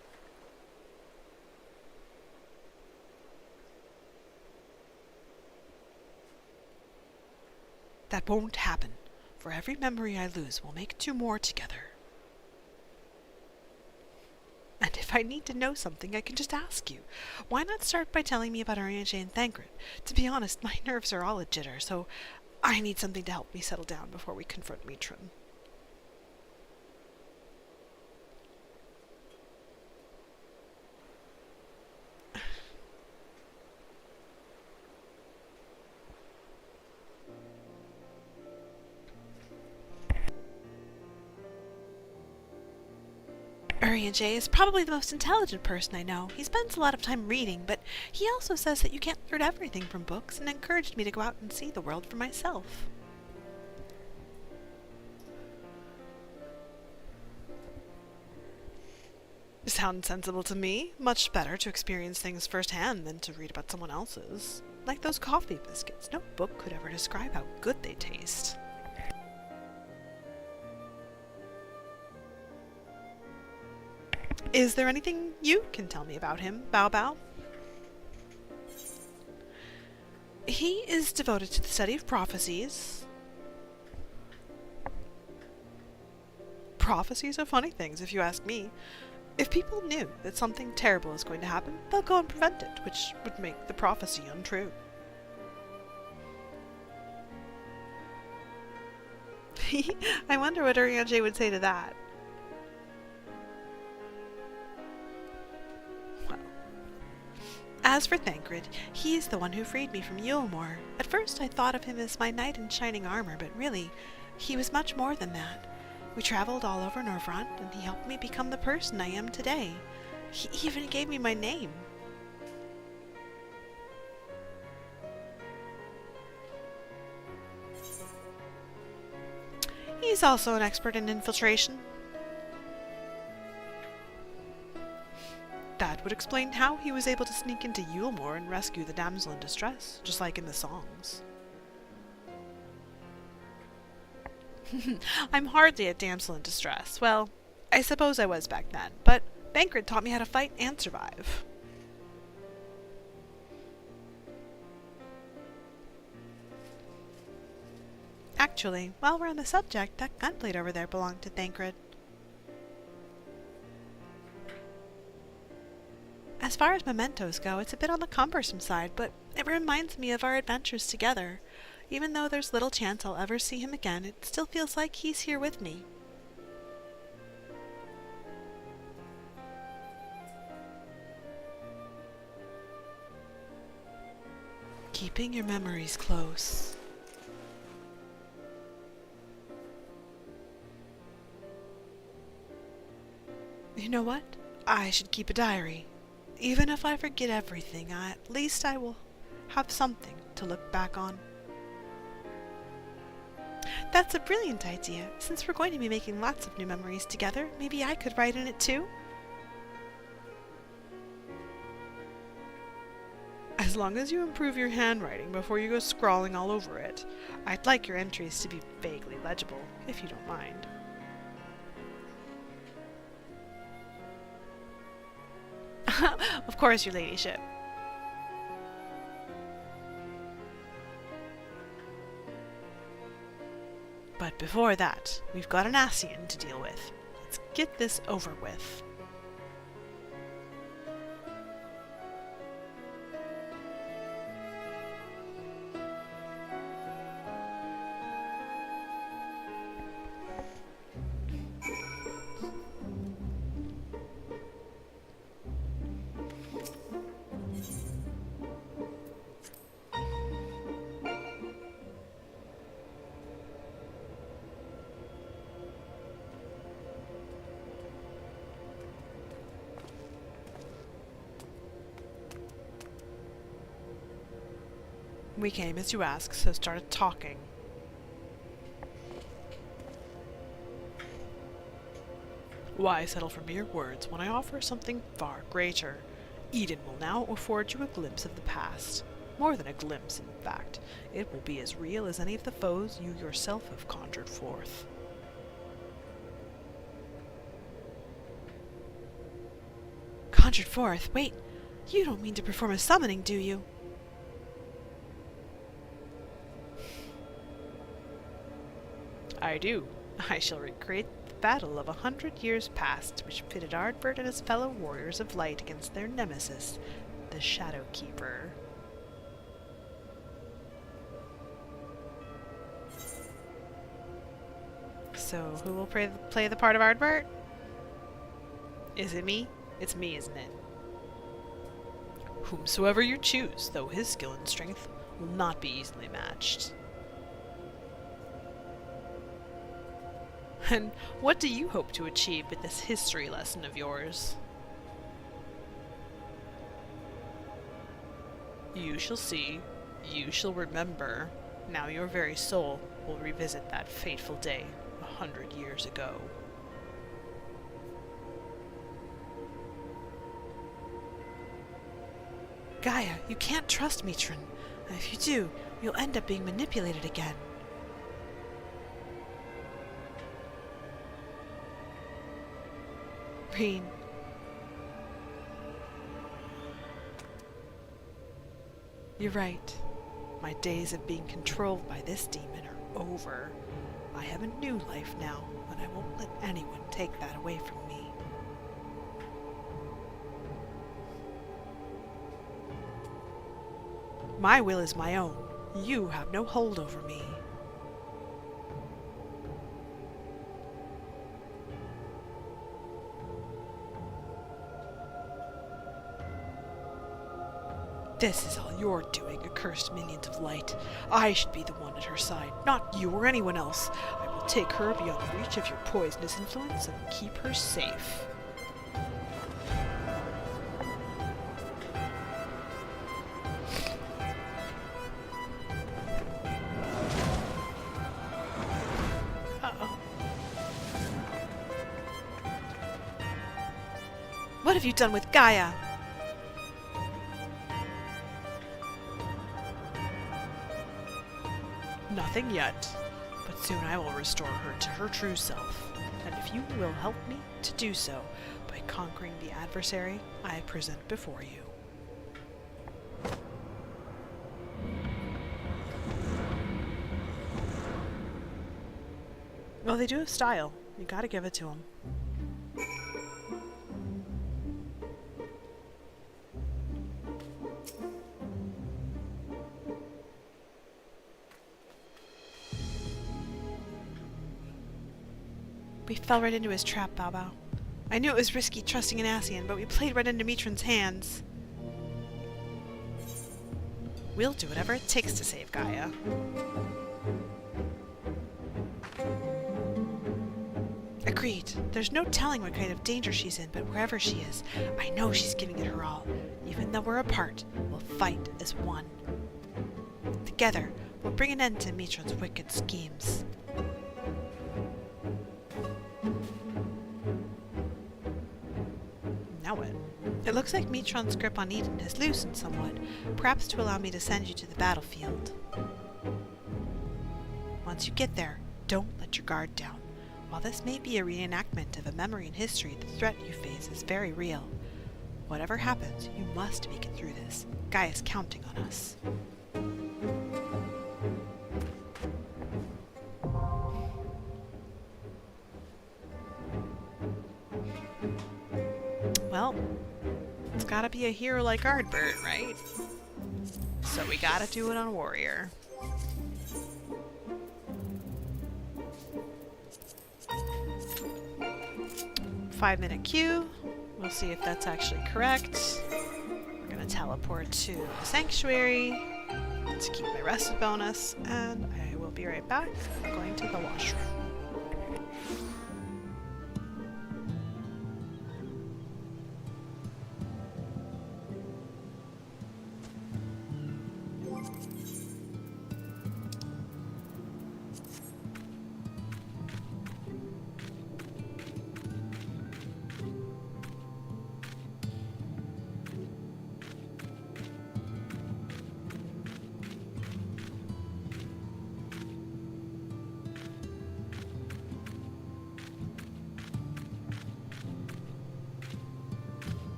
That won't happen. For every memory I lose, we'll make 2 more together. And if I need to know something, I can just ask you. Why not start by telling me about Urianger and Thancred? To be honest, my nerves are all a jitter, so I need something to help me settle down before we confront Metron. Urianger is probably the most intelligent person I know. He spends a lot of time reading, but he also says that you can't learn everything from books and encouraged me to go out and see the world for myself. Sounds sensible to me. Much better to experience things firsthand than to read about someone else's. Like those coffee biscuits. No book could ever describe how good they taste. Is there anything you can tell me about him, Baobao? He is devoted to the study of prophecies. Prophecies are funny things, if you ask me. If people knew that something terrible is going to happen, they'll go and prevent it, which would make the prophecy untrue. I wonder what Urianger would say to that. As for Thancred, he is the one who freed me from Yulemore. At first I thought of him as my knight in shining armor, but really, he was much more than that. We traveled all over Norvrant, and he helped me become the person I am today. He even gave me my name. He's also an expert in infiltration. That would explain how he was able to sneak into Yulemore and rescue the damsel in distress, just like in the songs. I'm hardly a damsel in distress. Well, I suppose I was back then, but Thancred taught me how to fight and survive. Actually, while we're on the subject, that gunblade over there belonged to Thancred. As far as mementos go, it's a bit on the cumbersome side, but it reminds me of our adventures together. Even though there's little chance I'll ever see him again, it still feels like he's here with me. Keeping your memories close. You know what? I should keep a diary. Even if I forget everything, at least I will have something to look back on. That's a brilliant idea. Since we're going to be making lots of new memories together, maybe I could write in it too? As long as you improve your handwriting before you go scrawling all over it. I'd like your entries to be vaguely legible, if you don't mind. Of course, your ladyship. But before that, we've got an Ascian to deal with. Let's get this over with. We came as you asked, so started talking. Why settle for mere words when I offer something far greater? Eden will now afford you a glimpse of the past. More than a glimpse, in fact. It will be as real as any of the foes you yourself have conjured forth. Conjured forth? Wait, you don't mean to perform a summoning, do you? I do. I shall recreate the battle of 100 years past, which pitted Ardbert and his fellow warriors of light against their nemesis, the Shadowkeeper. So, who will play the part of Ardbert? Is it me? It's me, isn't it? Whomsoever you choose, though his skill and strength will not be easily matched. And what do you hope to achieve with this history lesson of yours? You shall see, you shall remember. Now your very soul will revisit that fateful day 100 years ago. Gaia, you can't trust Mitran. If you do, you'll end up being manipulated again. Reen. You're right. My days of being controlled by this demon are over. I have a new life now, and I won't let anyone take that away from me. My will is my own. You have no hold over me. This is all your doing, accursed minions of light. I should be the one at her side, not you or anyone else. I will take her beyond the reach of your poisonous influence and keep her safe. Uh-oh. What have you done with Gaia? Nothing yet, but soon I will restore her to her true self, and if you will help me to do so by conquering the adversary I present before you. Well, they do have style. You gotta give it to them. We fell right into his trap, Baobao. I knew it was risky trusting an Ascian, but we played right into Mitran's hands. We'll do whatever it takes to save Gaia. Agreed. There's no telling what kind of danger she's in, but wherever she is, I know she's giving it her all. Even though we're apart, we'll fight as one. Together, we'll bring an end to Mitron's wicked schemes. Now what? It looks like Mitron's grip on Eden has loosened somewhat, perhaps to allow me to send you to the battlefield. Once you get there, don't let your guard down. While this may be a reenactment of a memory in history, the threat you face is very real. Whatever happens, you must make it through this. Gaia's counting on us. Well, it's gotta be a hero like Ardbert, right? So we gotta do it on Warrior. Five-minute queue. We'll see if that's actually correct. We're gonna teleport to the Sanctuary to keep my rested bonus, and I will be right back. I'm going to the washroom.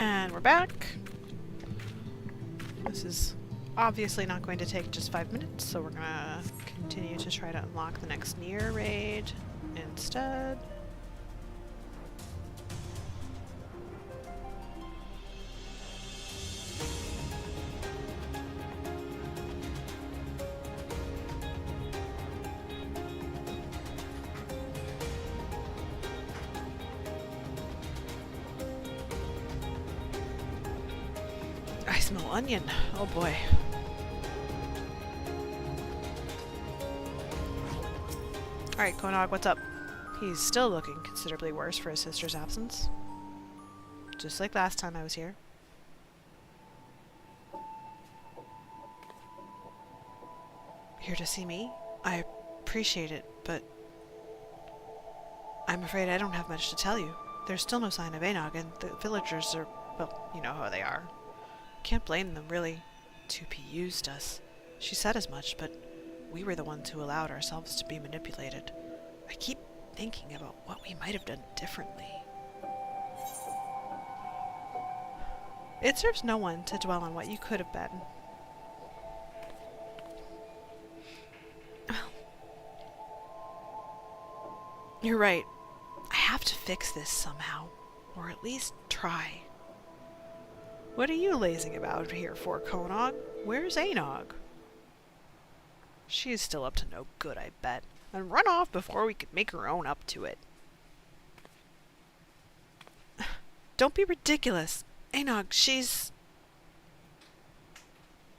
And we're back. This is obviously not going to take just 5 minutes, so we're gonna continue to try to unlock the next near raid instead. I smell onion. Oh boy. Alright, Konog, what's up? He's still looking considerably worse for his sister's absence. Just like last time I was here. Here to see me? I appreciate it, but I'm afraid I don't have much to tell you. There's still no sign of Anog, and the villagers are, well, you know how they are. Can't blame them, really. 2P used us. She said as much, but we were the ones who allowed ourselves to be manipulated. I keep thinking about what we might have done differently. It serves no one to dwell on what you could have been. You're right. I have to fix this somehow. Or at least try. What are you lazing about here for, Konog? Where's Anog? She's still up to no good, I bet. And run off before we could make her own up to it. Don't be ridiculous. Anog, she's...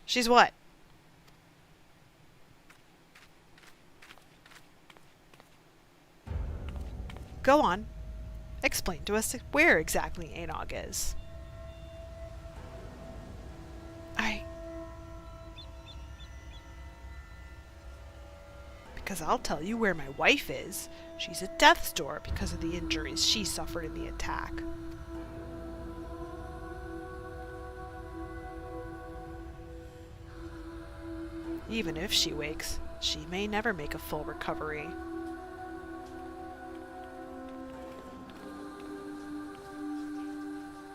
She's what? Go on. Explain to us where exactly Anog is. Because I'll tell you where my wife is. She's at death's door because of the injuries she suffered in the attack. Even if she wakes, she may never make a full recovery.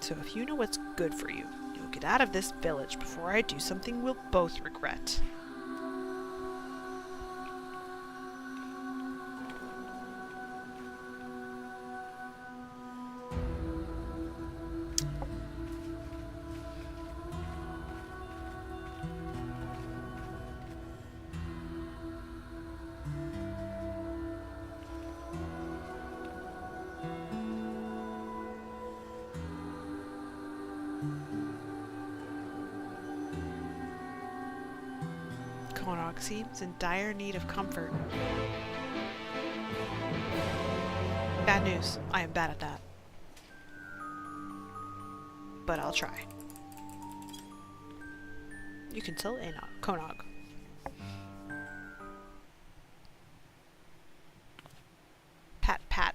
So if you know what's good for you, you'll get out of this village before I do something we'll both regret. Konog seems in dire need of comfort. Bad news. I am bad at that. But I'll try. You can tell Konog. Pat, pat.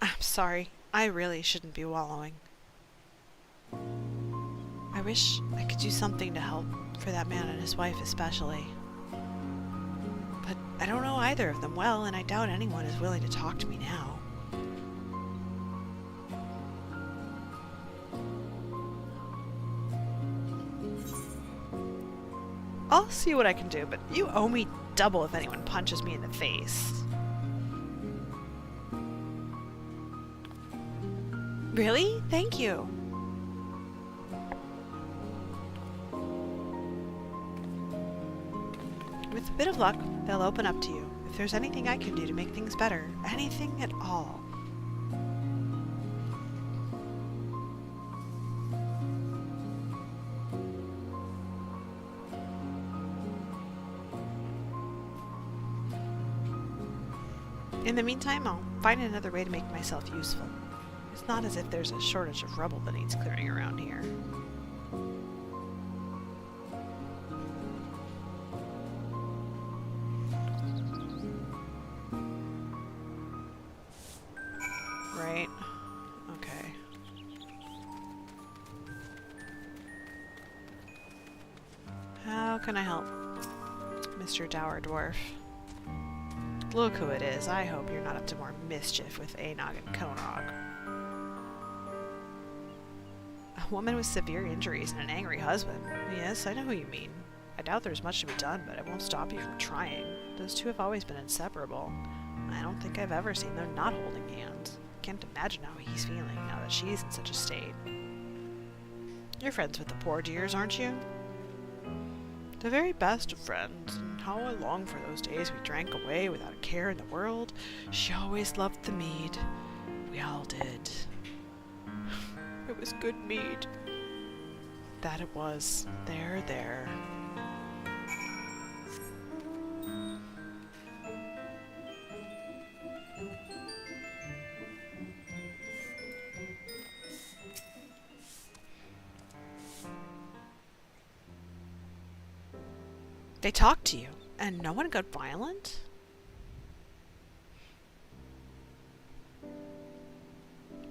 I'm sorry. I really shouldn't be wallowing. I wish I could do something to help for that man and his wife especially. But I don't know either of them well, and I doubt anyone is willing to talk to me now. I'll see what I can do, but you owe me double if anyone punches me in the face. Really? Thank you. With a bit of luck, they'll open up to you. If there's anything I can do to make things better, anything at all. In the meantime, I'll find another way to make myself useful. It's not as if there's a shortage of rubble that needs clearing around here. Right? Okay. How can I help, Mr. Dour Dwarf? Look who it is. I hope you're not up to more mischief with Anog and Konog. A woman with severe injuries and an angry husband. Yes, I know who you mean. I doubt there's much to be done, but it won't stop you from trying. Those two have always been inseparable. I don't think I've ever seen them not holding hands. Can't imagine how he's feeling now that she's in such a state. You're friends with the poor dears, aren't you? The very best of friends, and how I long for those days we drank away without a care in the world. She always loved the mead. We all did. It was good mead. That it was. There, there. They talked to you, and no one got violent?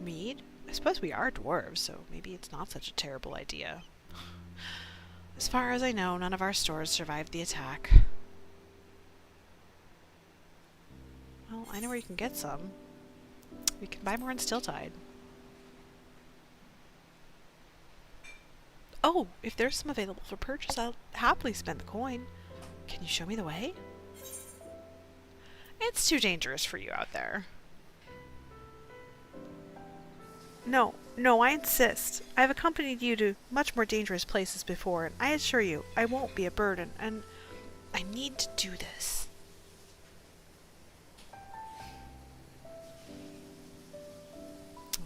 Mead? I suppose we are dwarves, so maybe it's not such a terrible idea. As far as I know, none of our stores survived the attack. Well, I know where you can get some. We can buy more in Stilltide. Oh, if there's some available for purchase, I'll happily spend the coin. Can you show me the way? It's too dangerous for you out there. No, I insist. I've accompanied you to much more dangerous places before, and I assure you, I won't be a burden, and I need to do this.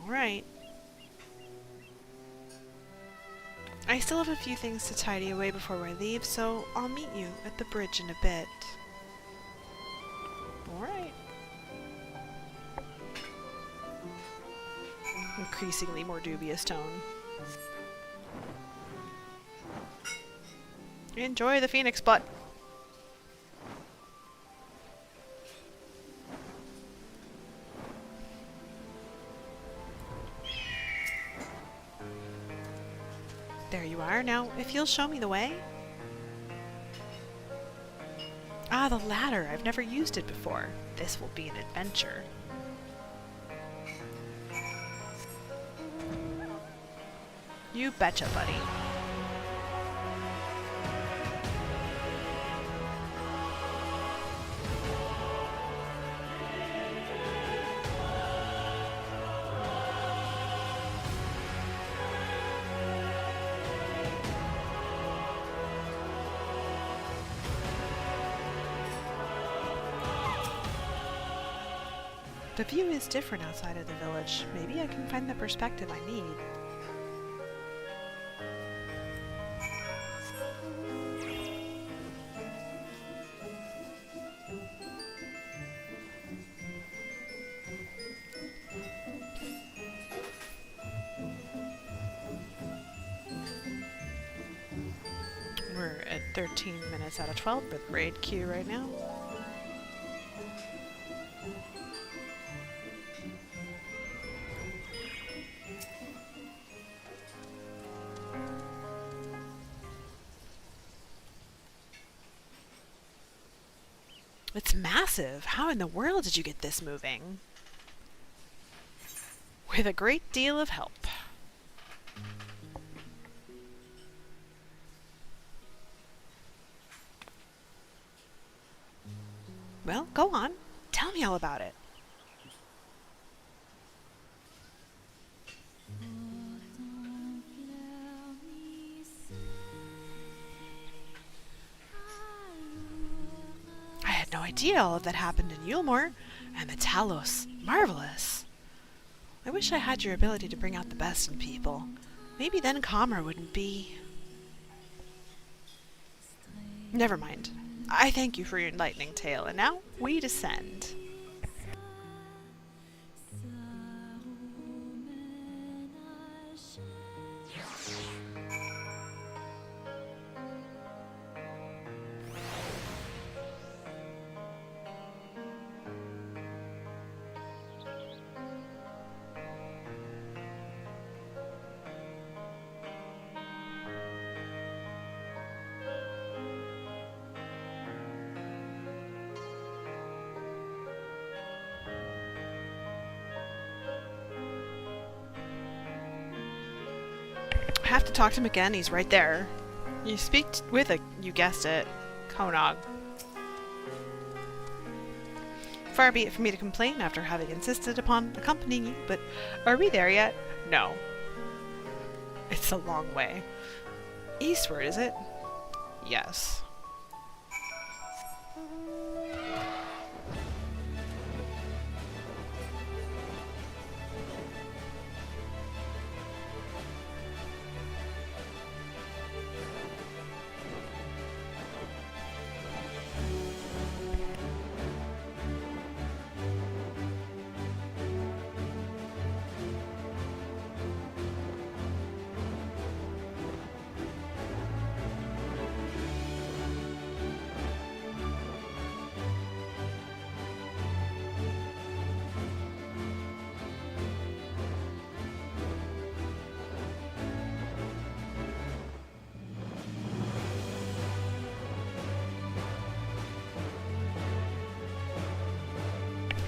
Alright. I still have a few things to tidy away before I leave, so I'll meet you at the bridge in a bit. Alright. Increasingly more dubious tone. Enjoy the phoenix butt. There you are. Now, if you'll show me the way. Ah, the ladder. I've never used it before. This will be an adventure. You betcha, buddy. The view is different outside of the village. Maybe I can find the perspective I need. We're at 13 minutes out of 12 with raid queue right now. It's massive. How in the world did you get this moving? With a great deal of help. Well, go on. Tell me all about it. I had no idea all of that happened in Yulmore, and the Talos. Marvelous. I wish I had your ability to bring out the best in people. Maybe then Commer wouldn't be... Never mind. I thank you for your enlightening tale, and now we descend. have to talk to him again. He's right there. You speak with a, you guessed it, Konog. Far be it for me to complain after having insisted upon accompanying you, but are we there yet? No. It's a long way. Eastward, is it? Yes.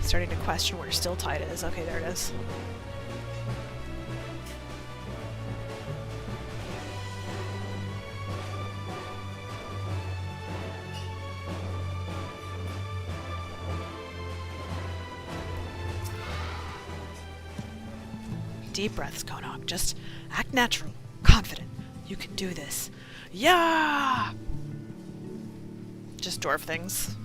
Starting to question where Still Tide is. Okay, there it is. Deep breaths, Konog. Just act natural, confident. You can do this. Yeah! Just dwarf things.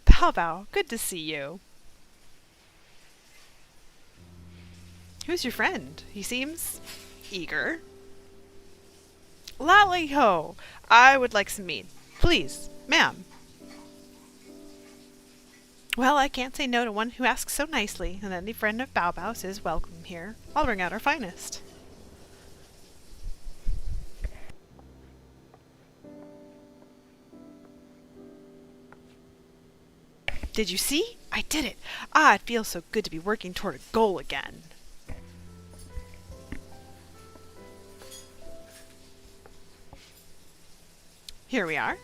Baobao, good to see you. Who's your friend? He seems eager. Lally ho! I would like some meat. Please, ma'am. Well, I can't say no to one who asks so nicely, and any friend of Baobao's is welcome here. I'll bring out our finest. Did you see? I did it! Ah, it feels so good to be working toward a goal again. Here we are.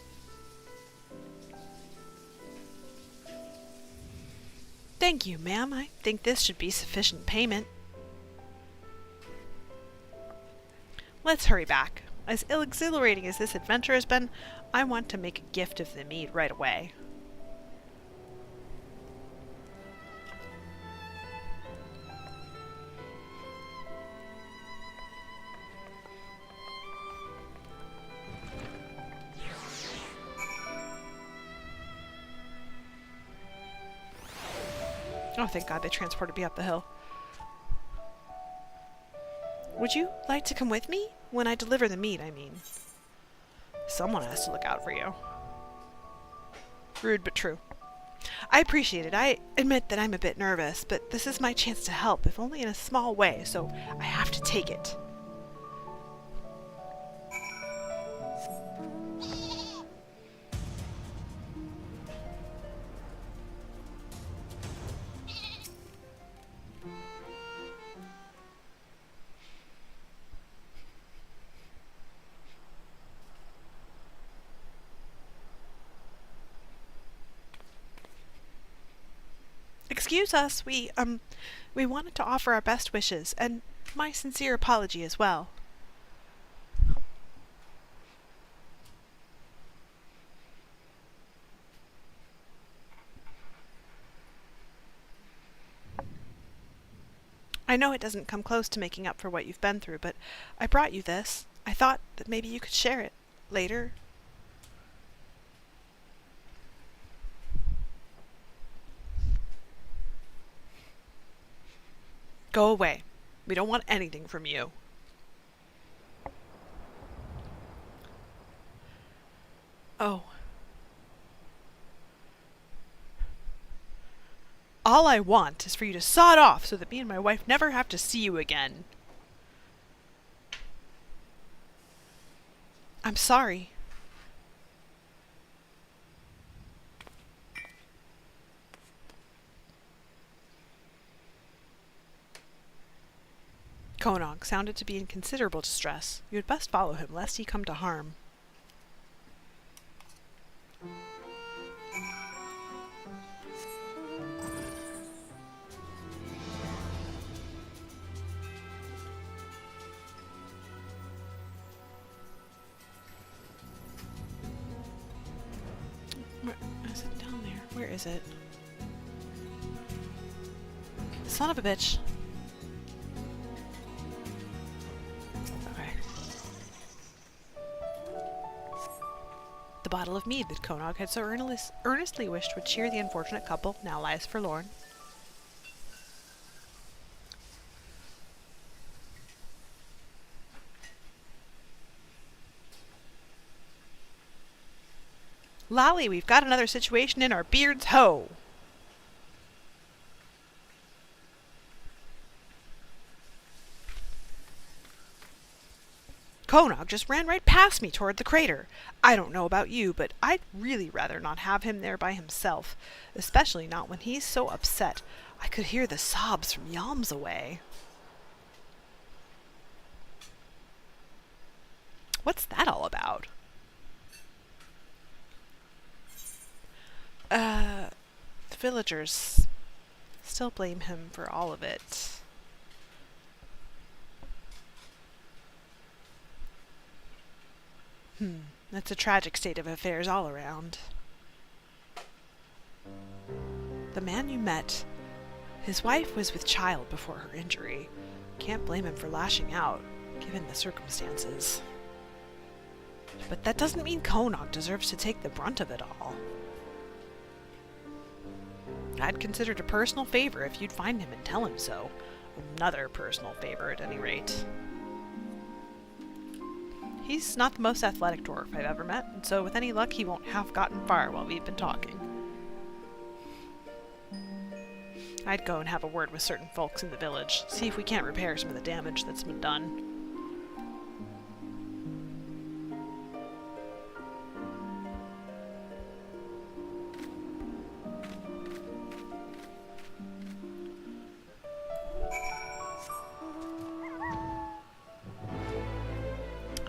Thank you, ma'am. I think this should be sufficient payment. Let's hurry back. As exhilarating as this adventure has been, I want to make a gift of the meat right away. Oh, thank God they transported me up the hill. Would you like to come with me? When I deliver the meat, I mean. Someone has to look out for you. Rude but true. I appreciate it. I admit that I'm a bit nervous, but this is my chance to help, if only in a small way, so I have to take it. Excuse us, we wanted to offer our best wishes, and my sincere apology as well. I know it doesn't come close to making up for what you've been through, but I brought you this. I thought that maybe you could share it later. Go away. We don't want anything from you. Oh. All I want is for you to sod off so that me and my wife never have to see you again. I'm sorry. Konog sounded to be in considerable distress. You had best follow him, lest he come to harm. is it? Son of a bitch. Okay. The bottle of mead that Konog had so earnestly wished would cheer the unfortunate couple now lies forlorn. Lolly, we've got another situation in our beards, ho! Konog just ran right past me toward the crater. I don't know about you, but I'd really rather not have him there by himself, especially not when he's so upset. I could hear the sobs from yalms away. What's that all about? The villagers still blame him for all of it. That's a tragic state of affairs all around. The man you met, his wife was with child before her injury. Can't blame him for lashing out, given the circumstances. But that doesn't mean Konog deserves to take the brunt of it all. I'd consider it a personal favor if you'd find him and tell him so. Another personal favor, at any rate. He's not the most athletic dwarf I've ever met, and so with any luck he won't have gotten far while we've been talking. I'd go and have a word with certain folks in the village, see if we can't repair some of the damage that's been done.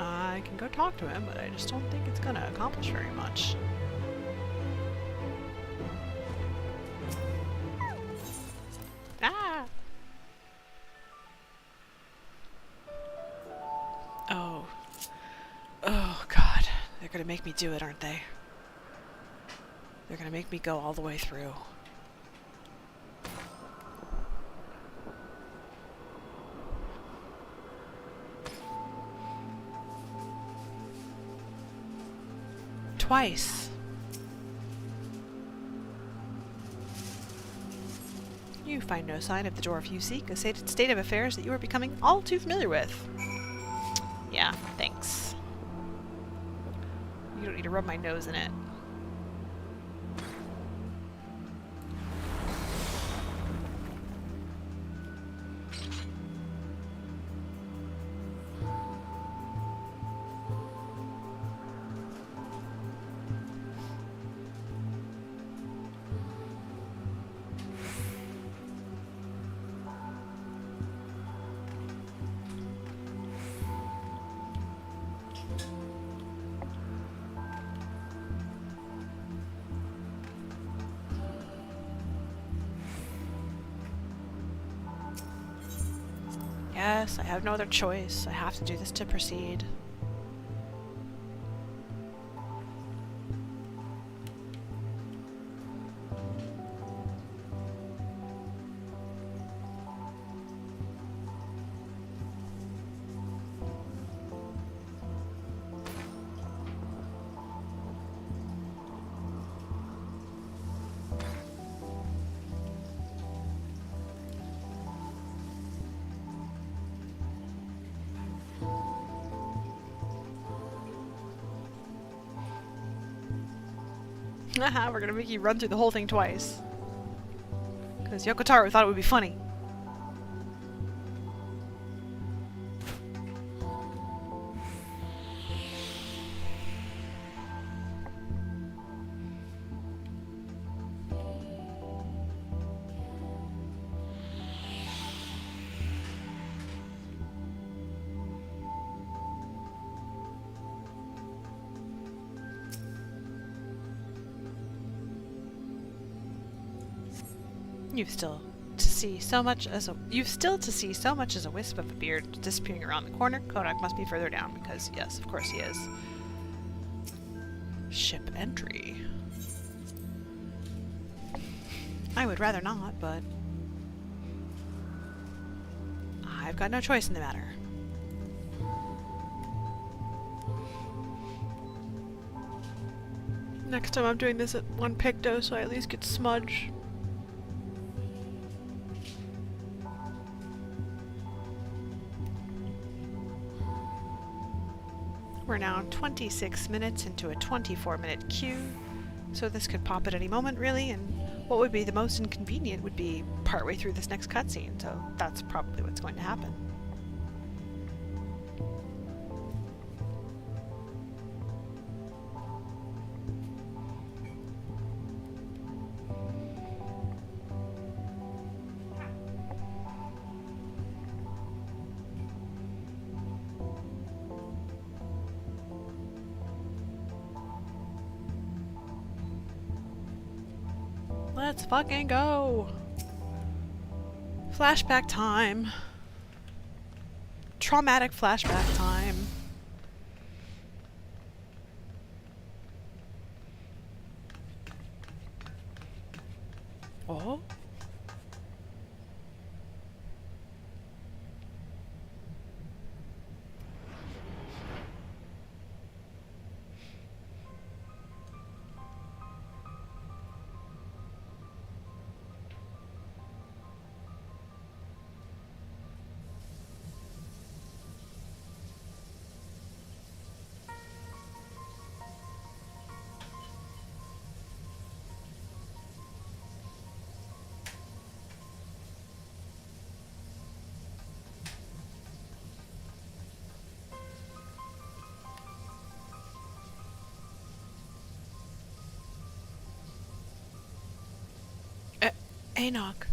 I can go talk to him, but I just don't think it's gonna accomplish very much. Ah! Oh. Oh, God. They're gonna make me do it, aren't they? They're gonna make me go all the way through. Twice. You find no sign of the dwarf you seek, a state of affairs that you are becoming all too familiar with. Yeah, thanks. You don't need to rub my nose in it. Yes, I have no other choice. I have to do this to proceed. Haha, we're gonna make you run through the whole thing twice. Because Yokotaro thought it would be funny. You've still to see so much as a wisp of a beard disappearing around the corner. Konak must be further down because, yes, of course he is. Ship entry. I would rather not, but I've got no choice in the matter. Next time I'm doing this at 1 picto, so I at least get smudge. We're now 26 minutes into a 24-minute queue, so this could pop at any moment, really, and what would be the most inconvenient would be partway through this next cutscene, so that's probably what's going to happen. Let's fucking go! Flashback time. Traumatic flashback time. Oh? Enoch.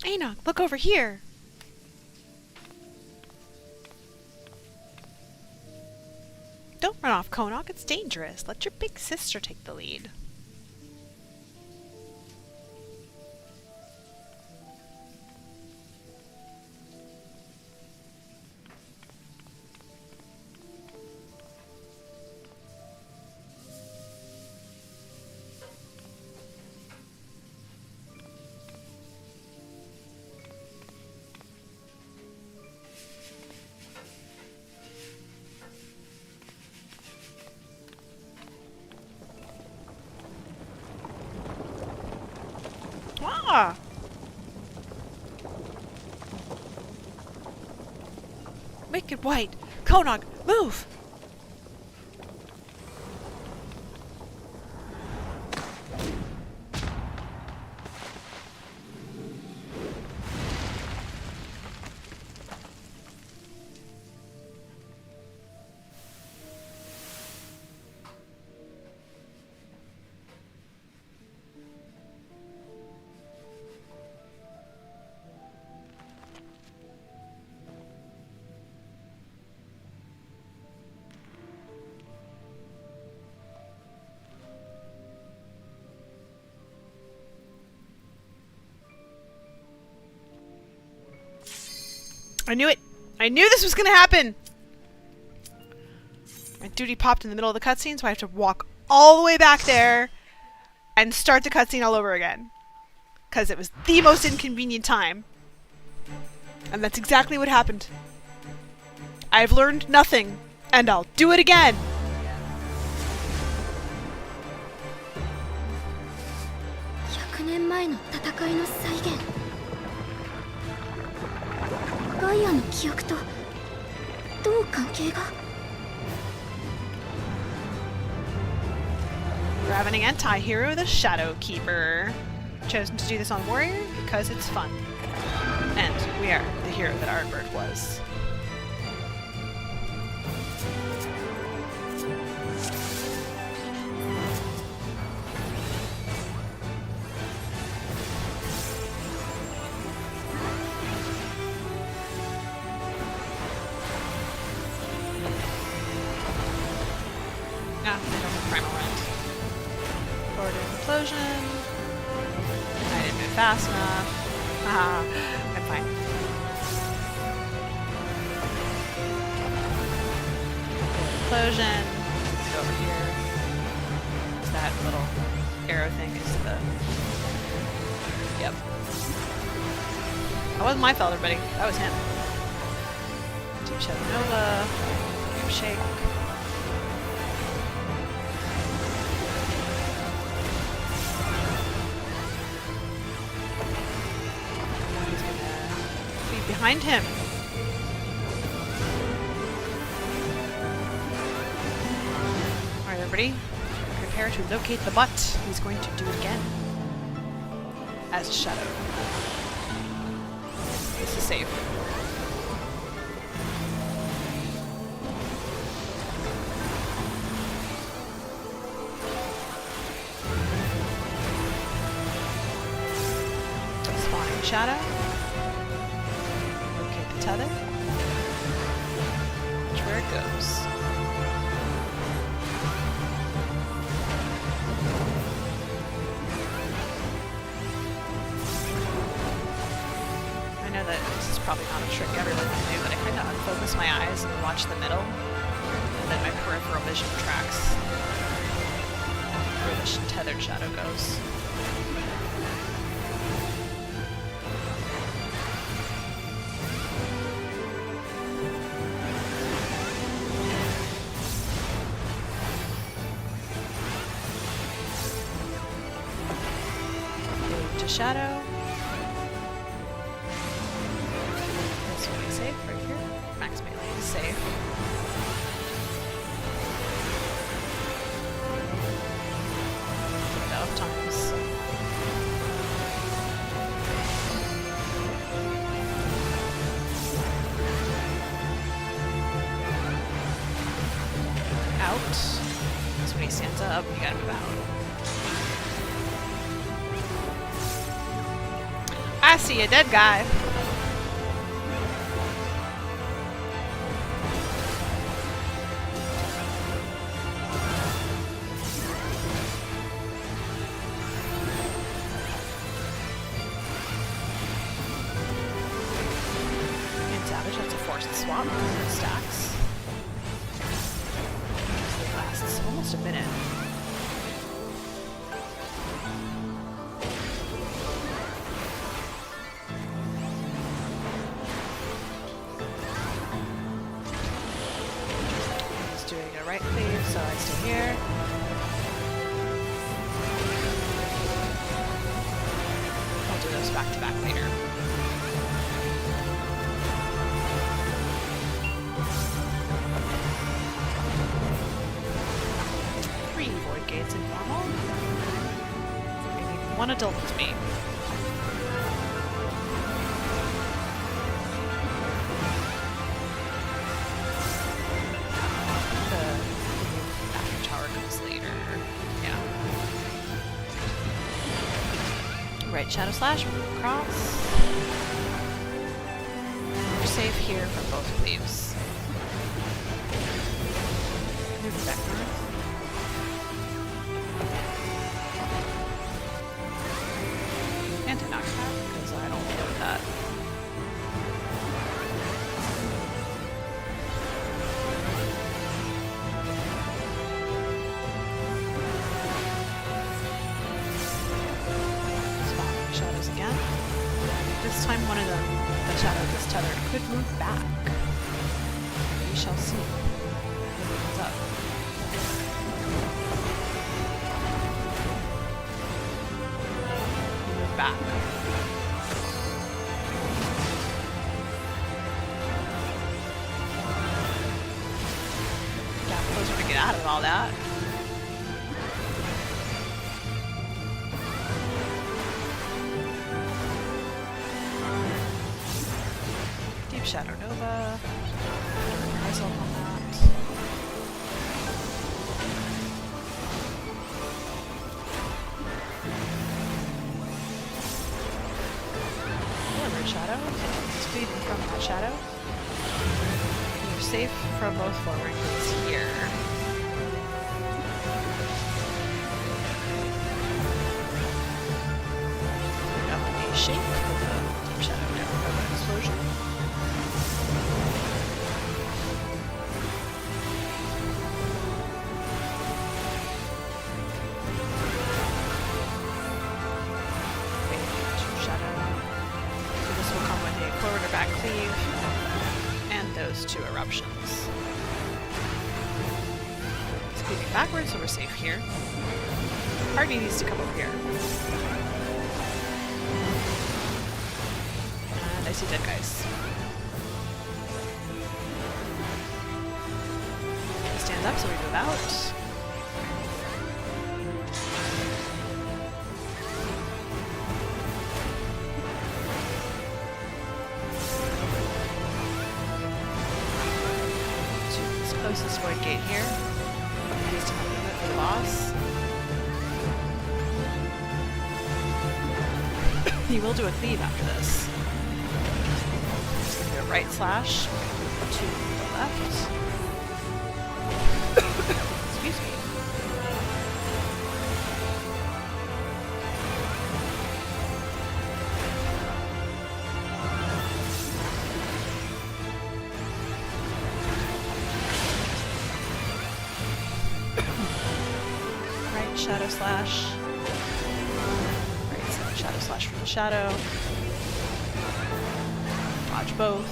Enoch, look over here! Don't run off, Konok. It's dangerous. Let your big sister take the lead. Ah! Make it white! Konok, move! I knew it! I knew this was gonna happen! My duty popped in the middle of the cutscene, so I have to walk all the way back there and start the cutscene all over again. Because it was the most inconvenient time. And that's exactly what happened. I've learned nothing, and I'll do it again! Ravening anti-hero, the Shadow Keeper. Chosen to do this on Warrior because it's fun. And we are the hero that Artbert was. explosion. I didn't move fast enough. Haha, I'm fine. Explosion. Go over here. That little arrow thing is the... Yep. That wasn't my fault, everybody. That was him. Deep Shadow Nova. Deep Shake. He's gonna be behind him. Alright, everybody. Prepare to locate the butt. He's going to do it again. As a shadow. This is safe. Spawning shadow. Locate the tether. Watch where it goes. This is probably not a trick everyone can do, but I kind of unfocus my eyes and watch the middle, and then my peripheral vision tracks where the tethered shadow goes. Move to shadow. Safe. Enough times. Out. That's when he stands up, you gotta move out. I see a dead guy. Swap stacks. It lasts almost a minute. He's doing a right cleave, so I stay here. I'll do those back to back later. Gates in normal. I need one adult with me. The after tower comes later. Yeah. Right shadow slash, move across. We're safe here from both cleaves. Move back north. Because I don't deal with that. Spawning shadows again. This time one of them, the shadow that's tethered, could move back. We shall see. It opens up. Move back. Closer to get out of all that. Deep Shadow Nova. Myself on that. Red Shadow. It's feeding from that shadow. You're safe from both forward gates here. those two eruptions. Moving backwards, so we're safe here. Harvey needs to come over here. And I see dead guys. We stand up, so we move out. To this closest void gate here. Use to help limit the boss. He will do a cleave after this. Just gonna do a right slash to the left. Excuse me. Shadow slash. Right, so shadow slash from the shadow. Dodge both.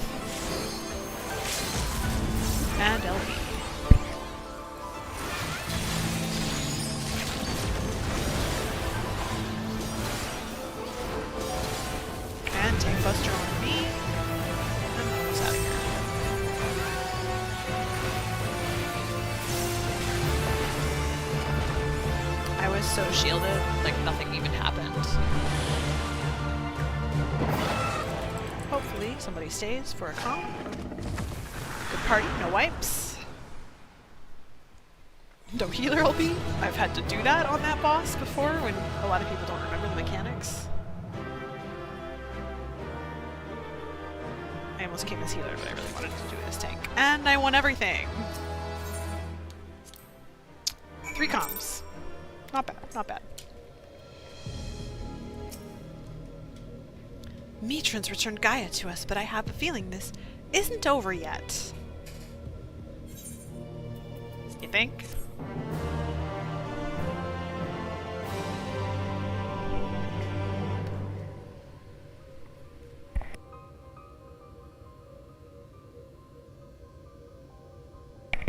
And LB. And take Buster on me. And move us out of here. I was so shielded, like nothing even happened. Hopefully somebody stays for a calm. Good party, no wipes. No healer LB. I've had to do that on that boss before when a lot of people don't remember the mechanics. I almost came as healer, but I really wanted to do it as tank. And I won everything! 3 comms. Not bad, not bad. Matron's returned Gaia to us, but I have a feeling this isn't over yet. You think?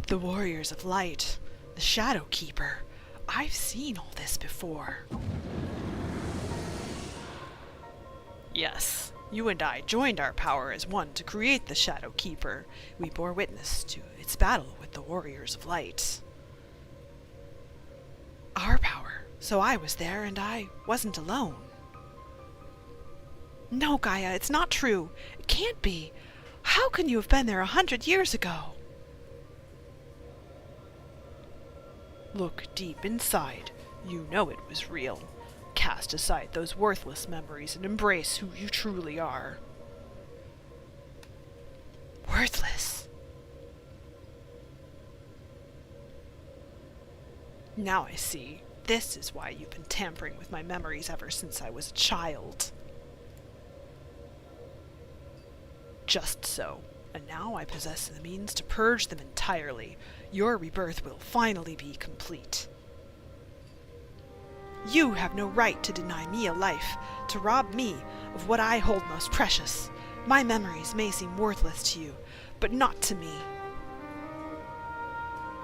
The Warriors of Light, the Shadow Keeper. I've seen all this before. Yes, you and I joined our power as one to create the Shadow Keeper. We bore witness to its battle with the Warriors of Light. Our power, so I was there and I wasn't alone. No, Gaia, it's not true. It can't be. How can you have been there 100 years ago? Look deep inside. You know it was real. Cast aside those worthless memories and embrace who you truly are. Worthless? Now I see. This is why you've been tampering with my memories ever since I was a child. Just so. And now I possess the means to purge them entirely. Your rebirth will finally be complete. You have no right to deny me a life, to rob me of what I hold most precious. My memories may seem worthless to you, but not to me.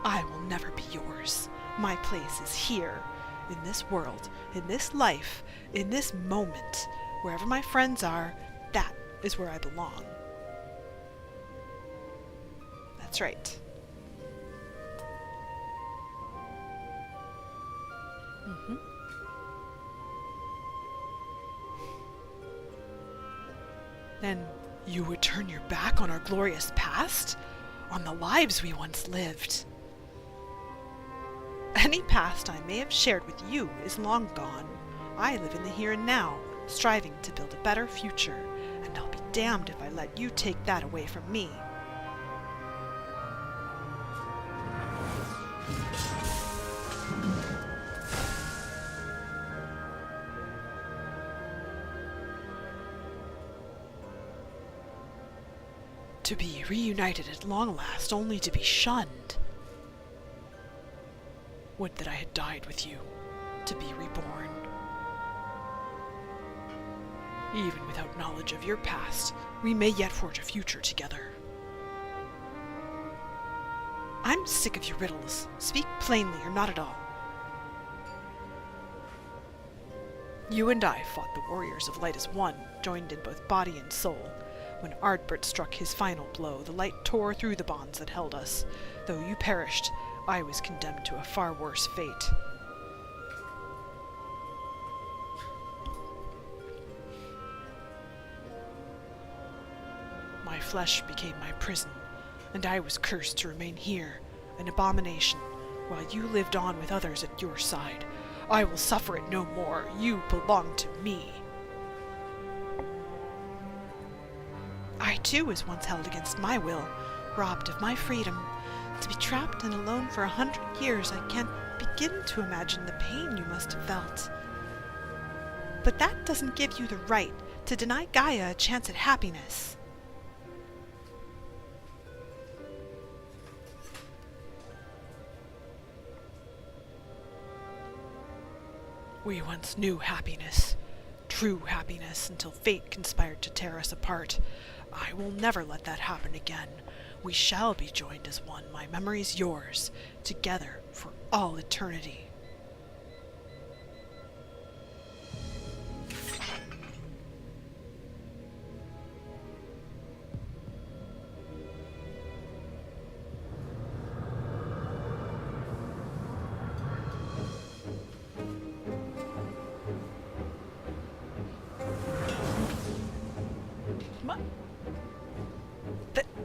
I will never be yours. My place is here, in this world, in this life, in this moment. Wherever my friends are, that is where I belong. That's right. Mm-hmm. Then you would turn your back on our glorious past? On the lives we once lived? Any past I may have shared with you is long gone. I live in the here and now, striving to build a better future, and I'll be damned if I let you take that away from me. To be reunited at long last, only to be shunned. Would that I had died with you, to be reborn. Even without knowledge of your past, we may yet forge a future together. I'm sick of your riddles. Speak plainly or not at all. You and I fought the warriors of light as one, joined in both body and soul. When Ardbert struck his final blow, the light tore through the bonds that held us. Though you perished, I was condemned to a far worse fate. My flesh became my prison, and I was cursed to remain here, an abomination, while you lived on with others at your side. I will suffer it no more. You belong to me. I too was once held against my will, robbed of my freedom. To be trapped and alone for 100 years, I can't begin to imagine the pain you must have felt. But that doesn't give you the right to deny Gaia a chance at happiness. We once knew happiness, true happiness, until fate conspired to tear us apart. I will never let that happen again. We shall be joined as one, my memories yours, together for all eternity.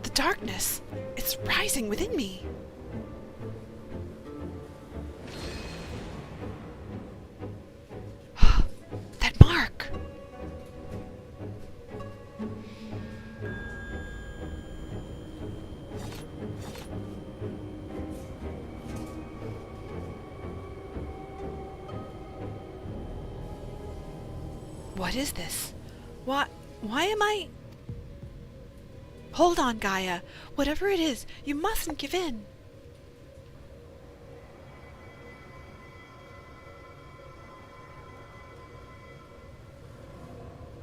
The darkness, it's rising within me. That mark! What is this? Why am I... Hold on, Gaia. Whatever it is, you mustn't give in.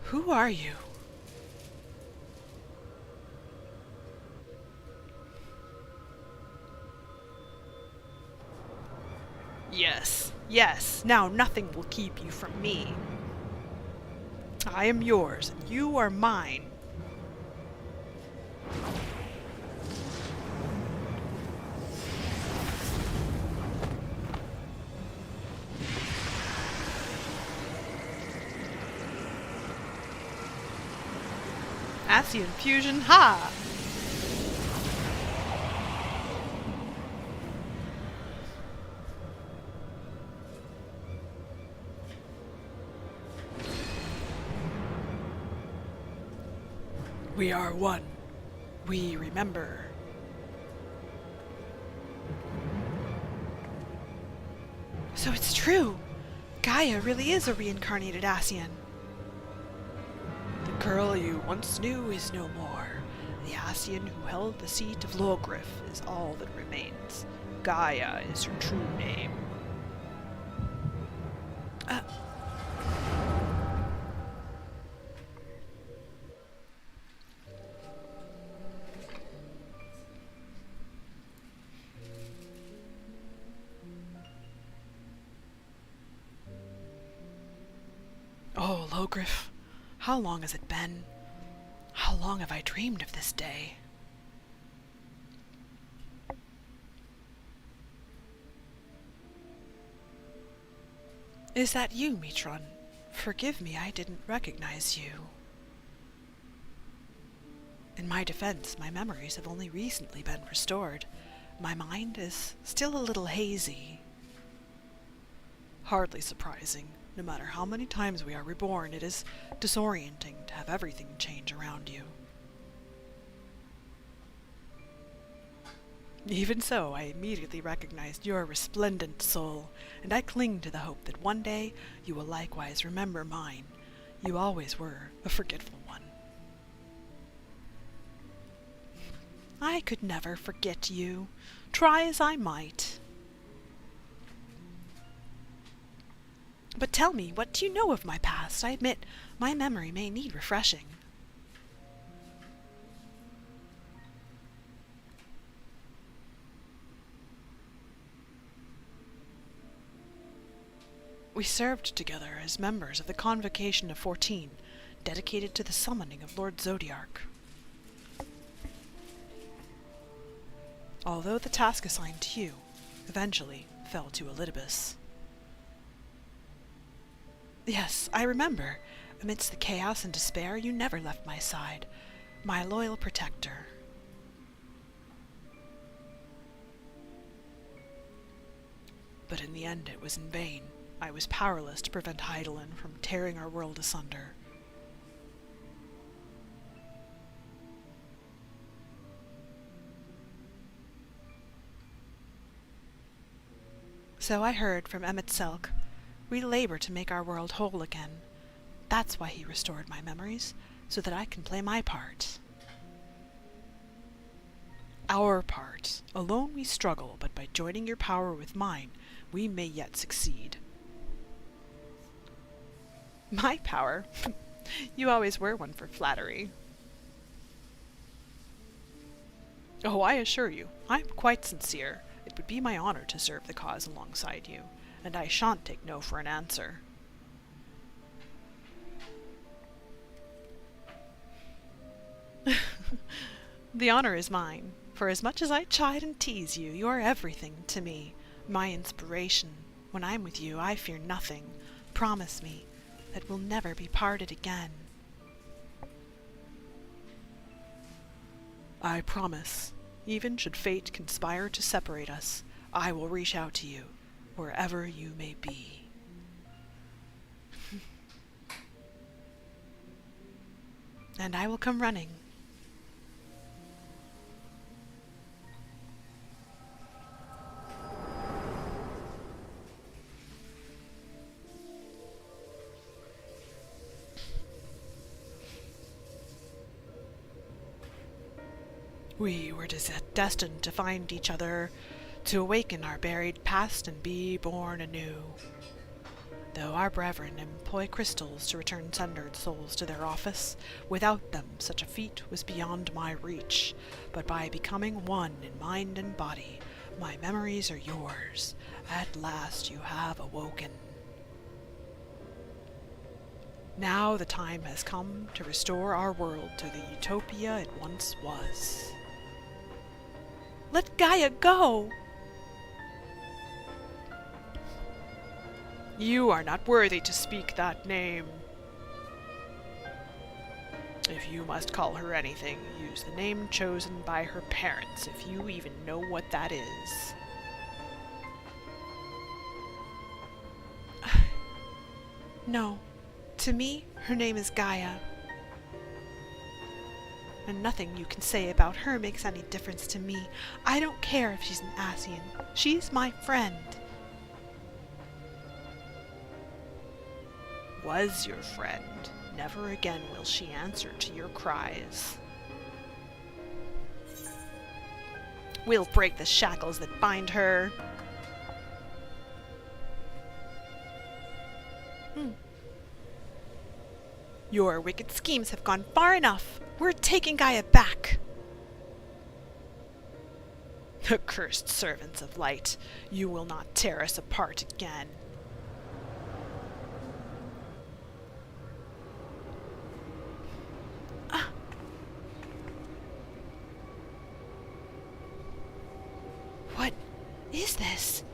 Who are you? Yes, yes. Now nothing will keep you from me. I am yours, and you are mine. Asian fusion, ha! We are one. We remember. So it's true. Gaia really is a reincarnated Asian. The girl you once knew is no more. The Asian who held the seat of Logrif is all that remains. Gaia is her true name. Oh, Logrif, how long has it been? How long have I dreamed of this day? Is that you, Mitron? Forgive me, I didn't recognize you. In my defense, my memories have only recently been restored. My mind is still a little hazy. Hardly surprising. No matter how many times we are reborn, it is disorienting to have everything change around you. Even so, I immediately recognized your resplendent soul, and I cling to the hope that one day you will likewise remember mine. You always were a forgetful one. I could never forget you, try as I might. But tell me, what do you know of my past? I admit, my memory may need refreshing. We served together as members of the Convocation of 14, dedicated to the summoning of Lord Zodiarch. Although the task assigned to you eventually fell to Elidibus. Yes, I remember. Amidst the chaos and despair, you never left my side, my loyal protector. But in the end, it was in vain. I was powerless to prevent Hydaelyn from tearing our world asunder. So I heard from Emet-Selch. We labor to make our world whole again. That's why he restored my memories, so that I can play my part. Our part. Alone we struggle, but by joining your power with mine, we may yet succeed. My power? You always were one for flattery. Oh, I assure you, I'm quite sincere. It would be my honor to serve the cause alongside you, and I shan't take no for an answer. The honor is mine, for as much as I chide and tease you, you're everything to me, my inspiration. When I'm with you, I fear nothing. Promise me that we'll never be parted again. I promise. Even should fate conspire to separate us, I will reach out to you, wherever you may be. And I will come running. We were destined to find each other, to awaken our buried past and be born anew. Though our brethren employ crystals to return sundered souls to their office, without them such a feat was beyond my reach. But by becoming one in mind and body, my memories are yours. At last you have awoken. Now the time has come to restore our world to the utopia it once was. Let Gaia go! You are not worthy to speak that name. If you must call her anything, use the name chosen by her parents, if you even know what that is. No. To me, her name is Gaia. And nothing you can say about her makes any difference to me. I don't care if she's an Ascian. She's my friend. Was your friend. Never again will she answer to your cries. We'll break the shackles that bind her. Your wicked schemes have gone far enough. We're taking Gaia back. Accursed servants of light, you will not tear us apart again. What is this?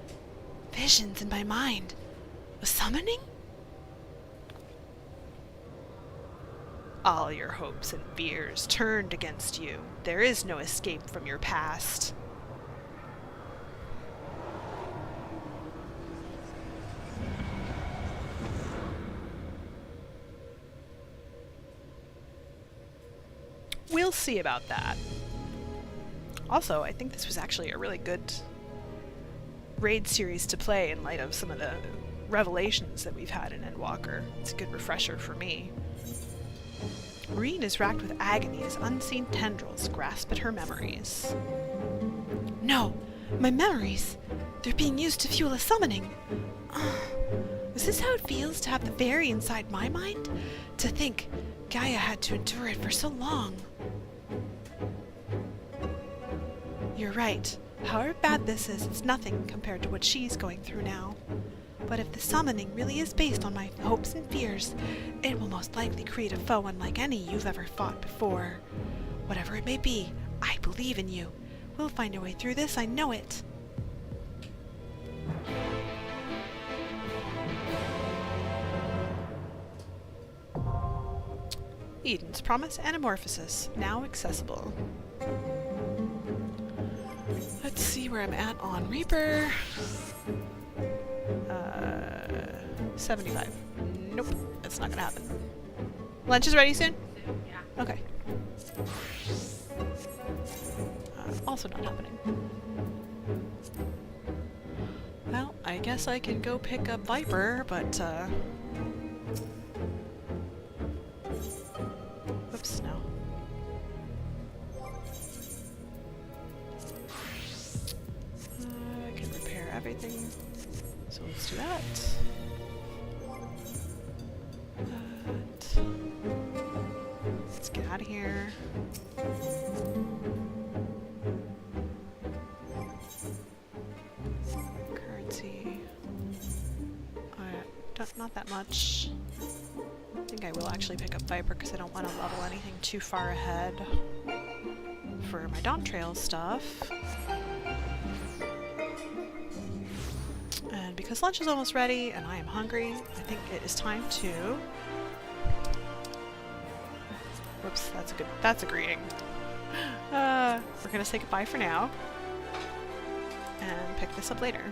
Visions in my mind. A summoning? All your hopes and fears turned against you. There is no escape from your past. We'll see about that. Also, I think this was actually a really good raid series to play in light of some of the revelations that we've had in Endwalker. It's a good refresher for me. Reen is racked with agony as unseen tendrils grasp at her memories. No! My memories! They're being used to fuel a summoning! Is this how it feels to have the fairy inside my mind? To think Gaia had to endure it for so long. You're right. However bad this is, it's nothing compared to what she's going through now. But if the summoning really is based on my hopes and fears, it will most likely create a foe unlike any you've ever fought before. Whatever it may be, I believe in you. We'll find a way through this, I know it. Eden's Promise Anamorphosis, now accessible. Let's see where I'm at on Reaper. 75. Nope, that's not gonna happen. Lunch is ready soon? Yeah. Okay. Also not happening. Well, I guess I can go pick up Viper, but whoops, no. I can repair everything, so let's do that. Let's get out of here. Currency. Not that much. I think I will actually pick up Viper because I don't want to level anything too far ahead for my Dawn Trail stuff. And because lunch is almost ready and I am hungry, I think it is time to... Whoops, that's a greeting. We're gonna say goodbye for now and pick this up later.